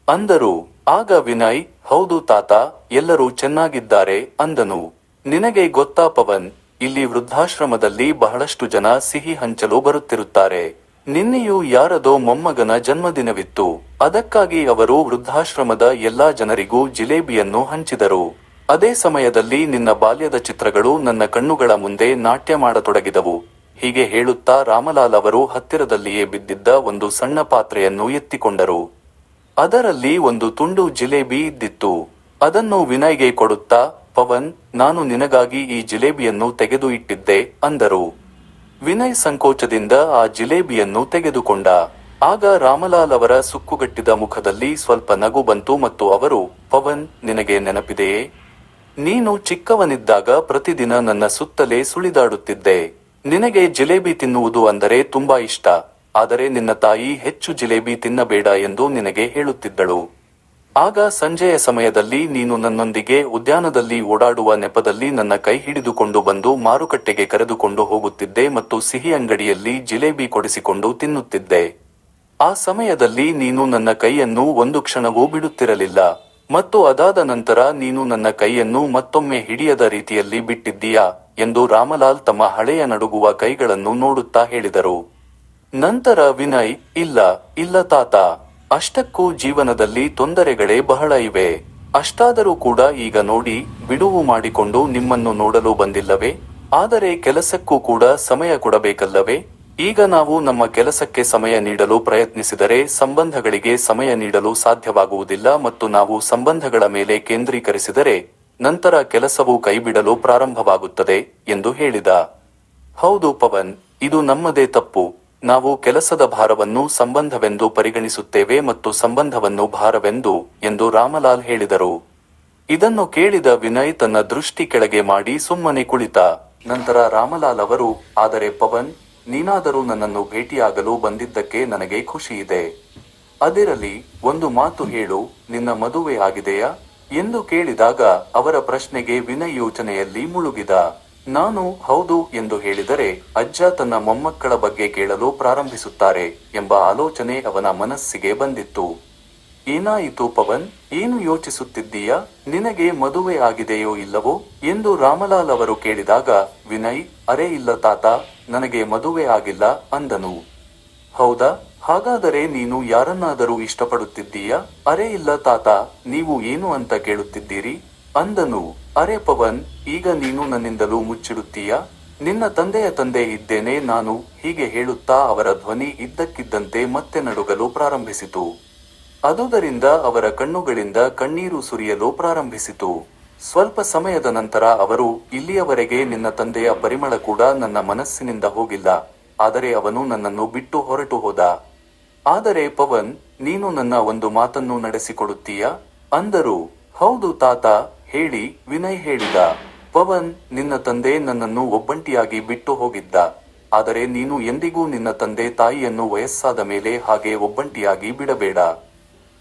ಅಂದರು. ಆಗ ವಿನಯ್, ಹೌದು ತಾತ, ಎಲ್ಲರೂ ಚೆನ್ನಾಗಿದ್ದಾರೆ ಅಂದನು. ನಿನಗೆ ಗೊತ್ತಾ ಪವನ್, ಇಲ್ಲಿ ವೃದ್ಧಾಶ್ರಮದಲ್ಲಿ ಬಹಳಷ್ಟು ಜನ ಸಿಹಿ ಹಂಚಲು ಬರುತ್ತಿರುತ್ತಾರೆ. ನಿನ್ನೆಯೂ ಯಾರದೋ ಮೊಮ್ಮಗನ ಜನ್ಮದಿನವಿತ್ತು. ಅದಕ್ಕಾಗಿ ಅವರು ವೃದ್ಧಾಶ್ರಮದ ಎಲ್ಲಾ ಜನರಿಗೂ ಜಿಲೇಬಿಯನ್ನು ಹಂಚಿದರು. ಅದೇ ಸಮಯದಲ್ಲಿ ನಿನ್ನ ಬಾಲ್ಯದ ಚಿತ್ರಗಳು ನನ್ನ ಕಣ್ಣುಗಳ ಮುಂದೆ ನಾಟ್ಯ ಮಾಡತೊಡಗಿದವು. ಹೀಗೆ ಹೇಳುತ್ತಾ ರಾಮಲಾಲ್ ಅವರು ಹತ್ತಿರದಲ್ಲಿಯೇ ಬಿದ್ದಿದ್ದ ಒಂದು ಸಣ್ಣ ಪಾತ್ರೆಯನ್ನು ಎತ್ತಿಕೊಂಡರು. ಅದರಲ್ಲಿ ಒಂದು ತುಂಡು ಜಿಲೇಬಿ ಇದ್ದಿತ್ತು. ಅದನ್ನು ವಿನಯ್ಗೆ ಕೊಡುತ್ತಾ, ಪವನ್, ನಾನು ನಿನಗಾಗಿ ಈ ಜಿಲೇಬಿಯನ್ನು ತೆಗೆದು ಇಟ್ಟಿದ್ದೆ ಅಂದರು. ವಿನಯ್ ಸಂಕೋಚದಿಂದ ಆ ಜಿಲೇಬಿಯನ್ನು ತೆಗೆದುಕೊಂಡ. ಆಗ ರಾಮಲಾಲ್ ಅವರ ಸುಕ್ಕುಗಟ್ಟಿದ ಮುಖದಲ್ಲಿ ಸ್ವಲ್ಪ ನಗು ಬಂತು ಮತ್ತು ಅವರು, ಪವನ್, ನಿನಗೆ ನೆನಪಿದೆಯೇ? ನೀನು ಚಿಕ್ಕವನಿದ್ದಾಗ ಪ್ರತಿದಿನ ನನ್ನ ಸುತ್ತಲೇ ಸುಳಿದಾಡುತ್ತಿದ್ದೆ. ನಿನಗೆ ಜಿಲೇಬಿ ತಿನ್ನುವುದು ಅಂದರೆ ತುಂಬಾ ಇಷ್ಟ. ಆದರೆ ನಿನ್ನ ತಾಯಿ ಹೆಚ್ಚು ಜಿಲೇಬಿ ತಿನ್ನಬೇಡ ಎಂದು ನಿನಗೆ ಹೇಳುತ್ತಿದ್ದಳು. ಆಗ ಸಂಜೆಯ ಸಮಯದಲ್ಲಿ ನೀನು ನನ್ನೊಂದಿಗೆ ಉದ್ಯಾನದಲ್ಲಿ ಓಡಾಡುವ ನೆಪದಲ್ಲಿ ನನ್ನ ಕೈ ಹಿಡಿದುಕೊಂಡು ಬಂದು ಮಾರುಕಟ್ಟೆಗೆ ಕರೆದುಕೊಂಡು ಹೋಗುತ್ತಿದ್ದೆ ಮತ್ತು ಸಿಹಿ ಅಂಗಡಿಯಲ್ಲಿ ಜಿಲೇಬಿ ಕೊಡಿಸಿಕೊಂಡು ತಿನ್ನುತ್ತಿದ್ದೆ. ಆ ಸಮಯದಲ್ಲಿ ನೀನು ನನ್ನ ಕೈಯನ್ನು ಒಂದು ಕ್ಷಣವೂ ಬಿಡುತ್ತಿರಲಿಲ್ಲ ಮತ್ತು ಅದಾದ ನಂತರ ನೀನು ನನ್ನ ಕೈಯನ್ನು ಮತ್ತೊಮ್ಮೆ ಹಿಡಿಯದ ರೀತಿಯಲ್ಲಿ ಬಿಟ್ಟಿದ್ದೀಯಾ ಎಂದು ರಾಮಲಾಲ್ ತಮ್ಮ ಹಳೆಯ ನಡುಗುವ ಕೈಗಳನ್ನು ನೋಡುತ್ತಾ ಹೇಳಿದರು. ನಂತರ ವಿನಯ್, ಇಲ್ಲ ತಾತ, ಅಷ್ಟಕ್ಕೂ ಜೀವನದಲ್ಲಿ ತೊಂದರೆಗಳೇ ಬಹಳ ಇವೆ. ಅಷ್ಟಾದರೂ ಕೂಡ ಈಗ ನೋಡಿ, ಬಿಡುವು ಮಾಡಿಕೊಂಡು ನಿಮ್ಮನ್ನು ನೋಡಲು ಬಂದಿಲ್ಲವೇ? ಆದರೆ ಕೆಲಸಕ್ಕೂ ಕೂಡ ಸಮಯ ಕೊಡಬೇಕಲ್ಲವೇ? ಈಗ ನಾವು ನಮ್ಮ ಕೆಲಸಕ್ಕೆ ಸಮಯ ನೀಡಲು ಪ್ರಯತ್ನಿಸಿದರೆ ಸಂಬಂಧಗಳಿಗೆ ಸಮಯ ನೀಡಲು ಸಾಧ್ಯವಾಗುವುದಿಲ್ಲ ಮತ್ತು ನಾವು ಸಂಬಂಧಗಳ ಮೇಲೆ ಕೇಂದ್ರೀಕರಿಸಿದರೆ ನಂತರ ಕೆಲಸವು ಕೈಬಿಡಲು ಪ್ರಾರಂಭವಾಗುತ್ತದೆ ಎಂದು ಹೇಳಿದ. ಹೌದು ಪವನ್, ಇದು ನಮ್ಮದೇ ತಪ್ಪು. ನಾವು ಕೆಲಸದ ಭಾರವನ್ನು ಸಂಬಂಧವೆಂದು ಪರಿಗಣಿಸುತ್ತೇವೆ ಮತ್ತು ಸಂಬಂಧವನ್ನು ಭಾರವೆಂದು ಎಂದು ರಾಮಲಾಲ್ ಹೇಳಿದರು. ಇದನ್ನು ಕೇಳಿದ ವಿನಯ್ ತನ್ನ ದೃಷ್ಟಿ ಕೆಳಗೆ ಮಾಡಿ ಸುಮ್ಮನೆ ಕುಳಿತ. ನಂತರ ರಾಮಲಾಲ್ ಅವರು, ಆದರೆ ಪವನ್, ನೀನಾದರೂ ನನ್ನನ್ನು ಭೇಟಿಯಾಗಲು ಬಂದಿದ್ದಕ್ಕೆ ನನಗೆ ಖುಷಿಯಿದೆ. ಅದಿರಲಿ, ಒಂದು ಮಾತು ಹೇಳು, ನಿನ್ನ ಮದುವೆ ಆಗಿದೆಯಾ ಎಂದು ಕೇಳಿದಾಗ ಅವರ ಪ್ರಶ್ನೆಗೆ ವಿನಯ್ ಯೋಚನೆಯಲ್ಲಿ ಮುಳುಗಿದ. ನಾನು ಹೌದು ಎಂದು ಹೇಳಿದರೆ ಅಜ್ಜ ತನ್ನ ಮೊಮ್ಮಕ್ಕಳ ಬಗ್ಗೆ ಕೇಳಲು ಪ್ರಾರಂಭಿಸುತ್ತಾರೆ ಎಂಬ ಆಲೋಚನೆ ಅವನ ಮನಸ್ಸಿಗೆ ಬಂದಿತ್ತು. ಏನಾಯಿತು ಪವನ್, ಏನು ಯೋಚಿಸುತ್ತಿದ್ದೀಯಾ? ನಿನಗೆ ಮದುವೆ ಆಗಿದೆಯೋ ಇಲ್ಲವೋ ಎಂದು ರಾಮಲಾಲ್ ಅವರು ಕೇಳಿದಾಗ ವಿನಯ್, ಅರೆ ಇಲ್ಲ ತಾತ, ನನಗೆ ಮದುವೆ ಆಗಿಲ್ಲ ಅಂದನು. ಹೌದಾ? ಹಾಗಾದರೆ ನೀನು ಯಾರನ್ನಾದರೂ ಇಷ್ಟಪಡುತ್ತಿದ್ದೀಯಾ? ಅರೆ ಇಲ್ಲ ತಾತ, ನೀವು ಏನು ಅಂತ ಕೇಳುತ್ತಿದ್ದೀರಿ ಅಂದನು. ಅರೆ ಪವನ್, ಈಗ ನೀನು ನನ್ನಿಂದಲೂ ಮುಚ್ಚಿಡುತ್ತೀಯಾ? ನಿನ್ನ ತಂದೆಯ ತಂದೆ ಇದ್ದೇನೆ ನಾನು. ಹೀಗೆ ಹೇಳುತ್ತಾ ಅವರ ಧ್ವನಿ ಇದ್ದಕ್ಕಿದ್ದಂತೆ ಮತ್ತೆ ನಡುಗಲು ಪ್ರಾರಂಭಿಸಿತು. ಅದುದರಿಂದ ಅವರ ಕಣ್ಣುಗಳಿಂದ ಕಣ್ಣೀರು ಸುರಿಯಲು ಪ್ರಾರಂಭಿಸಿತು. ಸ್ವಲ್ಪ ಸಮಯದ ನಂತರ ಅವರು, ಇಲ್ಲಿಯವರೆಗೆ ನಿನ್ನ ತಂದೆಯ ಪರಿಮಳ ಕೂಡ ನನ್ನ ಮನಸ್ಸಿನಿಂದ ಹೋಗಿಲ್ಲ, ಆದರೆ ಅವನು ನನ್ನನ್ನು ಬಿಟ್ಟು ಹೊರಟು ಹೋದ. ಆದರೆ ಪವನ್, ನೀನು ನನ್ನ ಒಂದು ಮಾತನ್ನು ನಡೆಸಿಕೊಡುತ್ತೀಯಾ ಅಂದರು. ಹೌದು ತಾತ, ಹೇಳಿ ವಿನಯ್ ಹೇಳಿದ. ಪವನ್, ನಿನ್ನ ತಂದೆ ನನ್ನನ್ನು ಒಬ್ಬಂಟಿಯಾಗಿ ಬಿಟ್ಟು ಹೋಗಿದ್ದ. ಆದರೆ ನೀನು ಎಂದಿಗೂ ನಿನ್ನ ತಂದೆ ತಾಯಿಯನ್ನು ವಯಸ್ಸಾದ ಮೇಲೆ ಹಾಗೆ ಒಬ್ಬಂಟಿಯಾಗಿ ಬಿಡಬೇಡ.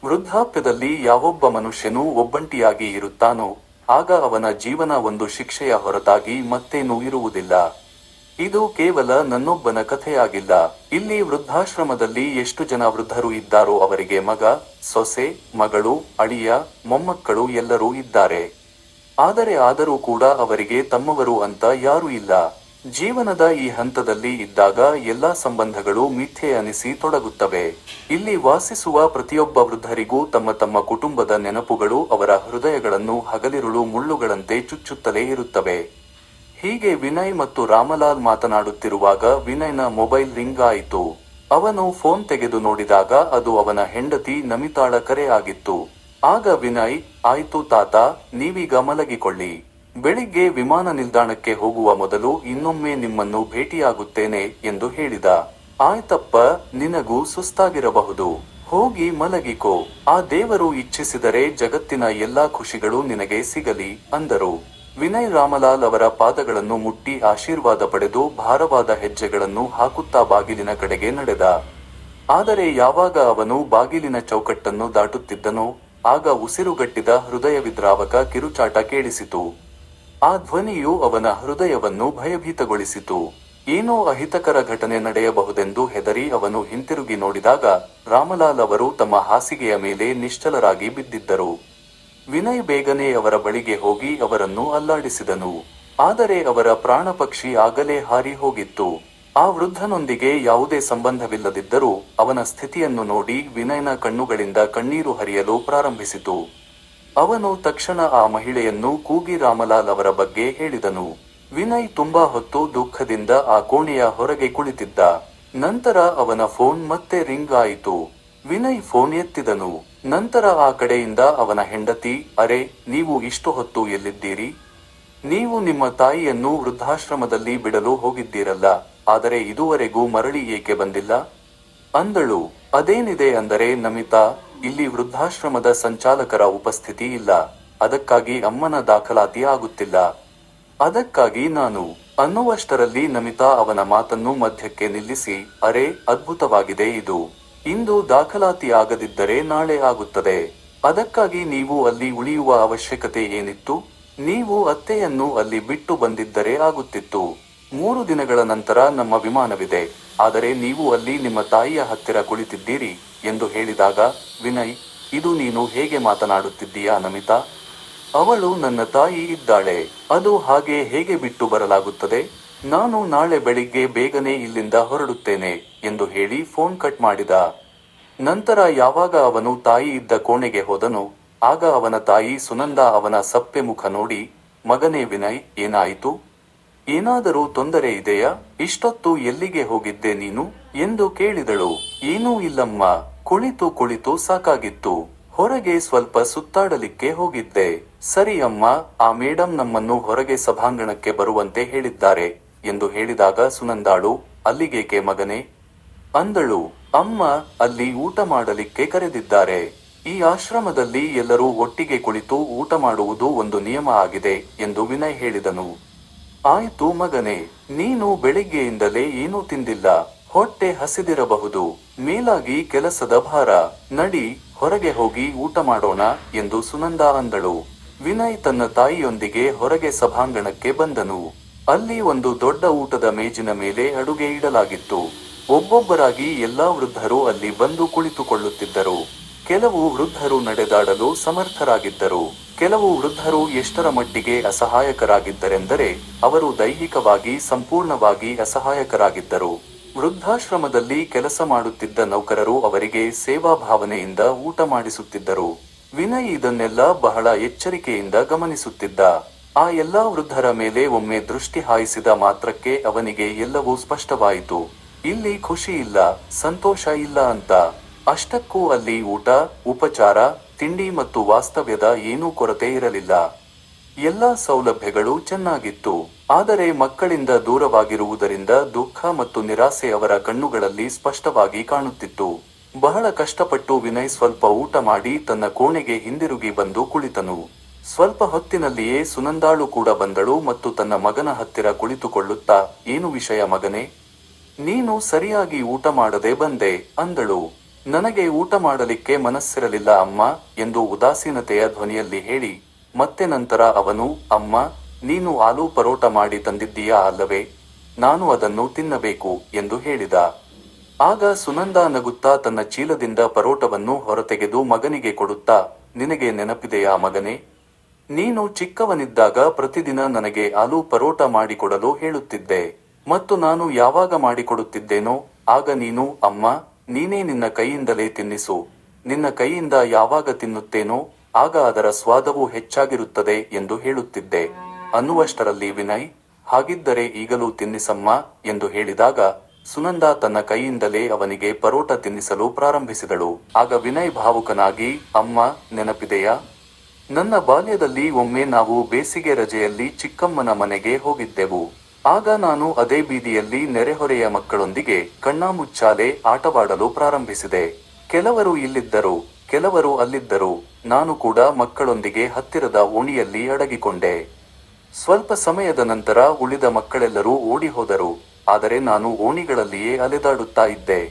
ವೃದ್ಧಾಪ್ಯದಲ್ಲಿ ಯಾವೊಬ್ಬ ಮನುಷ್ಯನೂ ಒಬ್ಬಂಟಿಯಾಗಿ ಇರುತ್ತಾನೋ ಆಗ ಅವನ ಜೀವನ ಒಂದು ಶಿಕ್ಷೆಯ ಹೊರತಾಗಿ ಮತ್ತೇನೂ ಇರುವುದಿಲ್ಲ. ಇದು ಕೇವಲ ನನ್ನೊಬ್ಬನ ಕಥೆಯಾಗಿಲ್ಲ. ಇಲ್ಲಿ ವೃದ್ಧಾಶ್ರಮದಲ್ಲಿ ಎಷ್ಟು ಜನ ವೃದ್ಧರು ಇದ್ದಾರೋ ಅವರಿಗೆ ಮಗ, ಸೊಸೆ, ಮಗಳು, ಅಳಿಯ, ಮೊಮ್ಮಕ್ಕಳು ಎಲ್ಲರೂ ಇದ್ದಾರೆ. ಆದರೂ ಕೂಡ ಅವರಿಗೆ ತಮ್ಮವರು ಅಂತ ಯಾರೂ ಇಲ್ಲ. ಜೀವನದ ಈ ಹಂತದಲ್ಲಿ ಇದ್ದಾಗ ಎಲ್ಲಾ ಸಂಬಂಧಗಳು ಮಿಥ್ಯೆ ಅನಿಸಿ ತೊಡಗುತ್ತವೆ. ಇಲ್ಲಿ ವಾಸಿಸುವ ಪ್ರತಿಯೊಬ್ಬ ವೃದ್ಧರಿಗೂ ತಮ್ಮ ತಮ್ಮ ಕುಟುಂಬದ ನೆನಪುಗಳು ಅವರ ಹೃದಯಗಳನ್ನು ಹಗಲಿರುಳು ಮುಳ್ಳುಗಳಂತೆ ಚುಚ್ಚುತ್ತಲೇ ಇರುತ್ತವೆ. ಹೀಗೆ ವಿನಯ್ ಮತ್ತು ರಾಮಲಾಲ್ ಮಾತನಾಡುತ್ತಿರುವಾಗ ವಿನಯ್ನ ಮೊಬೈಲ್ ರಿಂಗ್ ಆಯಿತು. ಅವನು ಫೋನ್ ತೆಗೆದು ನೋಡಿದಾಗ ಅದು ಅವನ ಹೆಂಡತಿ ನಮಿತಾಳ ಕರೆ ಆಗಿತ್ತು. ಆಗ ವಿನಯ್, ಆಯ್ತು ತಾತ, ನೀವೀಗ ಮಲಗಿಕೊಳ್ಳಿ. ಬೆಳಿಗ್ಗೆ ವಿಮಾನ ನಿಲ್ದಾಣಕ್ಕೆ ಹೋಗುವ ಮೊದಲು ಇನ್ನೊಮ್ಮೆ ನಿಮ್ಮನ್ನು ಭೇಟಿಯಾಗುತ್ತೇನೆ ಎಂದು ಹೇಳಿದ. ಆಯ್ತಪ್ಪ, ನಿನಗೂ ಸುಸ್ತಾಗಿರಬಹುದು, ಹೋಗಿ ಮಲಗಿಕೋ. ಆ ದೇವರು ಇಚ್ಛಿಸಿದರೆ ಜಗತ್ತಿನ ಎಲ್ಲಾ ಖುಷಿಗಳು ನಿನಗೆ ಸಿಗಲಿ ಅಂದರು. ವಿನಯ್ ರಾಮಲಾಲ್ ಅವರ ಪಾದಗಳನ್ನು ಮುಟ್ಟಿ ಆಶೀರ್ವಾದ ಪಡೆದು ಭಾರವಾದ ಹೆಜ್ಜೆಗಳನ್ನು ಹಾಕುತ್ತಾ ಬಾಗಿಲಿನ ಕಡೆಗೆ ನಡೆದ. ಆದರೆ ಯಾವಾಗ ಅವನು ಬಾಗಿಲಿನ ಚೌಕಟ್ಟನ್ನು ದಾಟುತ್ತಿದ್ದನೋ ಆಗ ಉಸಿರುಗಟ್ಟಿದ ಹೃದಯವಿದ್ರಾವಕ ಕಿರುಚಾಟ ಕೇಳಿಸಿತು. ಆ ಧ್ವನಿಯು ಅವನ ಹೃದಯವನ್ನು ಭಯಭೀತಗೊಳಿಸಿತು. ಏನೋ ಅಹಿತಕರ ಘಟನೆ ನಡೆಯಬಹುದೆಂದು ಹೆದರಿ ಅವನು ಹಿಂತಿರುಗಿ ನೋಡಿದಾಗ ರಾಮಲಾಲ್ ಅವರು ತಮ್ಮ ಹಾಸಿಗೆಯ ಮೇಲೆ ನಿಶ್ಚಲರಾಗಿ ಬಿದ್ದಿದ್ದರು. ವಿನಯ್ ಬೇಗನೆ ಅವರ ಬಳಿಗೆ ಹೋಗಿ ಅವರನ್ನು ಅಲ್ಲಾಡಿಸಿದನು. ಆದರೆ ಅವರ ಪ್ರಾಣಪಕ್ಷಿ ಆಗಲೇ ಹಾರಿ ಹೋಗಿತ್ತು. ಆ ವೃದ್ಧನೊಂದಿಗೆ ಯಾವುದೇ ಸಂಬಂಧವಿಲ್ಲದಿದ್ದರೂ ಅವನ ಸ್ಥಿತಿಯನ್ನು ನೋಡಿ ವಿನಯ್ನ ಕಣ್ಣುಗಳಿಂದ ಕಣ್ಣೀರು ಹರಿಯಲು ಪ್ರಾರಂಭಿಸಿತು. ಅವನು ತಕ್ಷಣ ಆ ಮಹಿಳೆಯನ್ನು ಕೂಗಿ ರಾಮಲಾಲ್ ಅವರ ಬಗ್ಗೆ ಹೇಳಿದನು. ವಿನಯ್ ತುಂಬಾ ಹೊತ್ತು ದುಃಖದಿಂದ ಆ ಕೋಣೆಯ ಹೊರಗೆ ಕುಳಿತಿದ್ದ. ನಂತರ ಅವನ ಫೋನ್ ಮತ್ತೆ ರಿಂಗ್ ಆಯಿತು. ವಿನಯ್ ಫೋನ್ ಎತ್ತಿದನು. ನಂತರ ಆ ಕಡೆಯಿಂದ ಅವನ ಹೆಂಡತಿ, ಅರೆ, ನೀವು ಇಷ್ಟು ಹೊತ್ತು ಎಲ್ಲಿದ್ದೀರಿ? ನೀವು ನಿಮ್ಮ ತಾಯಿಯನ್ನು ವೃದ್ಧಾಶ್ರಮದಲ್ಲಿ ಬಿಡಲು ಹೋಗಿದ್ದೀರಲ್ಲ, ಆದರೆ ಇದುವರೆಗೂ ಮರಳಿ ಏಕೆ ಬಂದಿಲ್ಲ ಅಂದಳು. ಅದೇನಿದೆ ಅಂದರೆ ನಮಿತಾ, ಇಲ್ಲಿ ವೃದ್ಧಾಶ್ರಮದ ಸಂಚಾಲಕರ ಉಪಸ್ಥಿತಿ ಇಲ್ಲ, ಅದಕ್ಕಾಗಿ ಅಮ್ಮನ ದಾಖಲಾತಿ ಆಗುತ್ತಿಲ್ಲ. ಅದಕ್ಕಾಗಿ ನಾನು ಅನ್ನುವಷ್ಟರಲ್ಲಿ ನಮಿತಾ ಅವನ ಮಾತನ್ನು ಮಧ್ಯಕ್ಕೆ ನಿಲ್ಲಿಸಿ, ಅರೆ, ಅದ್ಭುತವಾಗಿದೆ ಇದು. ಇಂದು ದಾಖಲಾತಿ ಆಗದಿದ್ದರೆ ನಾಳೆ ಆಗುತ್ತದೆ. ಅದಕ್ಕಾಗಿ ನೀವು ಅಲ್ಲಿ ಉಳಿಯುವ ಅವಶ್ಯಕತೆ ಏನಿತ್ತು? ನೀವು ಅತ್ತೆಯನ್ನು ಅಲ್ಲಿ ಬಿಟ್ಟು ಬಂದಿದ್ದರೆ ಆಗುತ್ತಿತ್ತು. 3 ದಿನಗಳ ನಂತರ ನಮ್ಮ ವಿಮಾನವಿದೆ, ಆದರೆ ನೀವು ಅಲ್ಲಿ ನಿಮ್ಮ ತಾಯಿಯ ಹತ್ತಿರ ಕುಳಿತಿದ್ದೀರಿ ಎಂದು ಹೇಳಿದಾಗ, ವಿನಯ್, ಇದು ನೀನು ಹೇಗೆ ಮಾತನಾಡುತ್ತಿದ್ದೀಯಾ ನಮಿತಾ? ಅವಳು ನನ್ನ ತಾಯಿ ಇದ್ದಾಳೆ, ಅದು ಹಾಗೆ ಹೇಗೆ ಬಿಟ್ಟು ಬರಲಾಗುತ್ತದೆ? ನಾನು ನಾಳೆ ಬೆಳಿಗ್ಗೆ ಬೇಗನೆ ಇಲ್ಲಿಂದ ಹೊರಡುತ್ತೇನೆ ಎಂದು ಹೇಳಿ ಫೋನ್ ಕಟ್ ಮಾಡಿದ. ನಂತರ ಯಾವಾಗ ಅವನು ತಾಯಿ ಇದ್ದ ಕೋಣೆಗೆ ಹೋದನು ಆಗ ಅವನ ತಾಯಿ ಸುನಂದಾ ಅವನ ಸಪ್ಪೆ ಮುಖ ನೋಡಿ, ಮಗನೇ ವಿನಯ್, ಏನಾಯಿತು? ಏನಾದರೂ ತೊಂದರೆ ಇದೆಯಾ? ಇಷ್ಟೊತ್ತು ಎಲ್ಲಿಗೆ ಹೋಗಿದ್ದೆ ನೀನು ಎಂದು ಕೇಳಿದಳು. ಏನೂ ಇಲ್ಲಮ್ಮ, ಕುಳಿತು ಕುಳಿತು ಸಾಕಾಗಿತ್ತು, ಹೊರಗೆ ಸ್ವಲ್ಪ ಸುತ್ತಾಡಲಿಕ್ಕೆ ಹೋಗಿದ್ದೆ. ಸರಿ ಅಮ್ಮ, ಆ ಮೇಡಂ ನಮ್ಮನ್ನು ಹೊರಗೆ ಸಭಾಂಗಣಕ್ಕೆ ಬರುವಂತೆ ಹೇಳಿದ್ದಾರೆ ಎಂದು ಹೇಳಿದಾಗ ಸುನಂದಾಳು, ಅಲ್ಲಿಗೇಕೆ ಮಗನೇ ಅಂದಳು. ಅಮ್ಮ, ಅಲ್ಲಿ ಊಟ ಮಾಡಲಿಕ್ಕೆ ಕರೆದಿದ್ದಾರೆ. ಈ ಆಶ್ರಮದಲ್ಲಿ ಎಲ್ಲರೂ ಒಟ್ಟಿಗೆ ಕುಳಿತು ಊಟ ಮಾಡುವುದು ಒಂದು ನಿಯಮ ಆಗಿದೆ ಎಂದು ವಿನಯ್ ಹೇಳಿದನು. ಆಯ್ತು ಮಗನೇ, ನೀನು ಬೆಳಿಗ್ಗೆಯಿಂದಲೇ ಏನೂ ತಿಂದಿಲ್ಲ, ಹೊಟ್ಟೆ ಹಸಿದಿರಬಹುದು, ಮೇಲಾಗಿ ಕೆಲಸದ ಭಾರ, ನಡಿ ಹೊರಗೆ ಹೋಗಿ ಊಟ ಮಾಡೋಣ ಎಂದು ಸುನಂದಾ ಅಂದಳು. ವಿನಯ್ ತನ್ನ ತಾಯಿಯೊಂದಿಗೆ ಹೊರಗೆ ಸಭಾಂಗಣಕ್ಕೆ ಬಂದನು. ಅಲ್ಲಿ ಒಂದು ದೊಡ್ಡ ಊಟದ ಮೇಜಿನ ಮೇಲೆ ಅಡುಗೆ ಇಡಲಾಗಿತ್ತು. ಒಬ್ಬೊಬ್ಬರಾಗಿ ಎಲ್ಲಾ ವೃದ್ಧರು ಅಲ್ಲಿ ಬಂದು ಕುಳಿತುಕೊಳ್ಳುತ್ತಿದ್ದರು. ಕೆಲವು ವೃದ್ಧರು ನಡೆದಾಡಲು ಸಮರ್ಥರಾಗಿದ್ದರು. ಕೆಲವು ವೃದ್ಧರು ಎಷ್ಟರ ಮಟ್ಟಿಗೆ ಅಸಹಾಯಕರಾಗಿದ್ದರೆಂದರೆ ಅವರು ದೈಹಿಕವಾಗಿ ಸಂಪೂರ್ಣವಾಗಿ ಅಸಹಾಯಕರಾಗಿದ್ದರು. ವೃದ್ಧಾಶ್ರಮದಲ್ಲಿ ಕೆಲಸ ಮಾಡುತ್ತಿದ್ದ ನೌಕರರು ಅವರಿಗೆ ಸೇವಾ ಭಾವನೆಯಿಂದ ಊಟ ಮಾಡಿಸುತ್ತಿದ್ದರು. ವಿನಯ್ ಇದನ್ನೆಲ್ಲ ಬಹಳ ಎಚ್ಚರಿಕೆಯಿಂದ ಗಮನಿಸುತ್ತಿದ್ದ. ಆ ಎಲ್ಲಾ ವೃದ್ಧರ ಮೇಲೆ ಒಮ್ಮೆ ದೃಷ್ಟಿ ಹಾಯಿಸಿದ ಮಾತ್ರಕ್ಕೆ ಅವನಿಗೆ ಎಲ್ಲವೂ ಸ್ಪಷ್ಟವಾಯಿತು. ಇಲ್ಲಿ ಖುಷಿ ಇಲ್ಲ, ಸಂತೋಷ ಇಲ್ಲ ಅಂತ. ಅಷ್ಟಕ್ಕೂ ಅಲ್ಲಿ ಊಟ, ಉಪಚಾರ, ತಿಂಡಿ ಮತ್ತು ವಾಸ್ತವ್ಯದ ಏನೂ ಕೊರತೆ ಇರಲಿಲ್ಲ. ಎಲ್ಲಾ ಸೌಲಭ್ಯಗಳು ಚೆನ್ನಾಗಿತ್ತು. ಆದರೆ ಮಕ್ಕಳಿಂದ ದೂರವಾಗಿರುವುದರಿಂದ ದುಃಖ ಮತ್ತು ನಿರಾಸೆ ಅವರ ಕಣ್ಣುಗಳಲ್ಲಿ ಸ್ಪಷ್ಟವಾಗಿ ಕಾಣುತ್ತಿತ್ತು. ಬಹಳ ಕಷ್ಟಪಟ್ಟು ವಿನಯ್ ಸ್ವಲ್ಪ ಊಟ ಮಾಡಿ ತನ್ನ ಕೋಣೆಗೆ ಹಿಂದಿರುಗಿ ಬಂದು ಕುಳಿತನು. ಸ್ವಲ್ಪ ಹೊತ್ತಿನಲ್ಲಿಯೇ ಸುನಂದಾಳು ಕೂಡ ಬಂದಳು ಮತ್ತು ತನ್ನ ಮಗನ ಹತ್ತಿರ ಕುಳಿತುಕೊಳ್ಳುತ್ತಾ, ಏನು ವಿಷಯ ಮಗನೇ? ನೀನು ಸರಿಯಾಗಿ ಊಟ ಮಾಡದೆ ಬಂದೆ ಅಂದಳು. ನನಗೆ ಊಟ ಮಾಡಲಿಕ್ಕೆ ಮನಸ್ಸಿರಲಿಲ್ಲ ಅಮ್ಮ ಎಂದು ಉದಾಸೀನತೆಯ ಧ್ವನಿಯಲ್ಲಿ ಹೇಳಿ, ಮತ್ತೆ ನಂತರ ಅವನು, ಅಮ್ಮ, ನೀನು ಆಲೂ ಪರೋಟ ಮಾಡಿ ತಂದಿದ್ದೀಯಾ ಅಲ್ಲವೇ? ನಾನು ಅದನ್ನು ತಿನ್ನಬೇಕು ಎಂದು ಹೇಳಿದ. ಆಗ ಸುನಂದಾ ನಗುತ್ತಾ ತನ್ನ ಚೀಲದಿಂದ ಪರೋಟವನ್ನು ಹೊರತೆಗೆದು ಮಗನಿಗೆ ಕೊಡುತ್ತಾ, ನಿನಗೆ ನೆನಪಿದೆಯಾ ಮಗನೇ? ನೀನು ಚಿಕ್ಕವನಿದ್ದಾಗ ಪ್ರತಿದಿನ ನನಗೆ ಆಲೂ ಪರೋಟ ಮಾಡಿಕೊಡಲು ಹೇಳುತ್ತಿದ್ದೆ ಮತ್ತು ನಾನು ಯಾವಾಗ ಮಾಡಿಕೊಡುತ್ತಿದ್ದೇನೋ ಆಗ ನೀನು, ಅಮ್ಮ, ನೀನೇ ನಿನ್ನ ಕೈಯಿಂದಲೇ ತಿನ್ನಿಸು, ನಿನ್ನ ಕೈಯಿಂದ ಯಾವಾಗ ತಿನ್ನುತ್ತೇನೋ ಆಗ ಅದರ ಸ್ವಾದವು ಹೆಚ್ಚಾಗಿರುತ್ತದೆ ಎಂದು ಹೇಳುತ್ತಿದ್ದೆ ಅನ್ನುವಷ್ಟರಲ್ಲಿ ವಿನಯ್, ಹಾಗಿದ್ದರೆ ಈಗಲೂ ತಿನ್ನಿಸಮ್ಮ ಎಂದು ಹೇಳಿದಾಗ ಸುನಂದಾ ತನ್ನ ಕೈಯಿಂದಲೇ ಅವನಿಗೆ ಪರೋಟ ತಿನ್ನಿಸಲು ಪ್ರಾರಂಭಿಸಿದಳು. ಆಗ ವಿನಯ್ ಭಾವುಕನಾಗಿ, ಅಮ್ಮ, ನೆನಪಿದೆಯಾ? ನನ್ನ ಬಾಲ್ಯದಲ್ಲಿ ಒಮ್ಮೆ ನಾವು ಬೇಸಿಗೆ ರಜೆಯಲ್ಲಿ ಚಿಕ್ಕಮ್ಮನ ಮನೆಗೆ ಹೋಗಿದ್ದೆವು. ಆಗ ನಾನು ಅದೇ ಬೀದಿಯಲ್ಲಿ ನೆರೆಹೊರೆಯ ಮಕ್ಕಳೊಂದಿಗೆ ಕಣ್ಣಾಮುಚ್ಚಾಲೆ ಆಟವಾಡಲು ಪ್ರಾರಂಭಿಸಿದೆ. ಕೆಲವರು ಇಲ್ಲಿದ್ದರು, ಕೆಲವರು ಅಲ್ಲಿದ್ದರು. ನಾನು ಕೂಡ ಮಕ್ಕಳೊಂದಿಗೆ ಹತ್ತಿರದ ಓಣಿಯಲ್ಲಿ ಅಡಗಿಕೊಂಡೆ. ಸ್ವಲ್ಪ ಸಮಯದ ನಂತರ ಉಳಿದ ಮಕ್ಕಳೆಲ್ಲರೂ ಓಡಿ ಹೋದರು. ಆದರೆ ನಾನು ಓಣಿಗಳಲ್ಲಿಯೇ ಅಲೆದಾಡುತ್ತಾ ಇದ್ದೆ.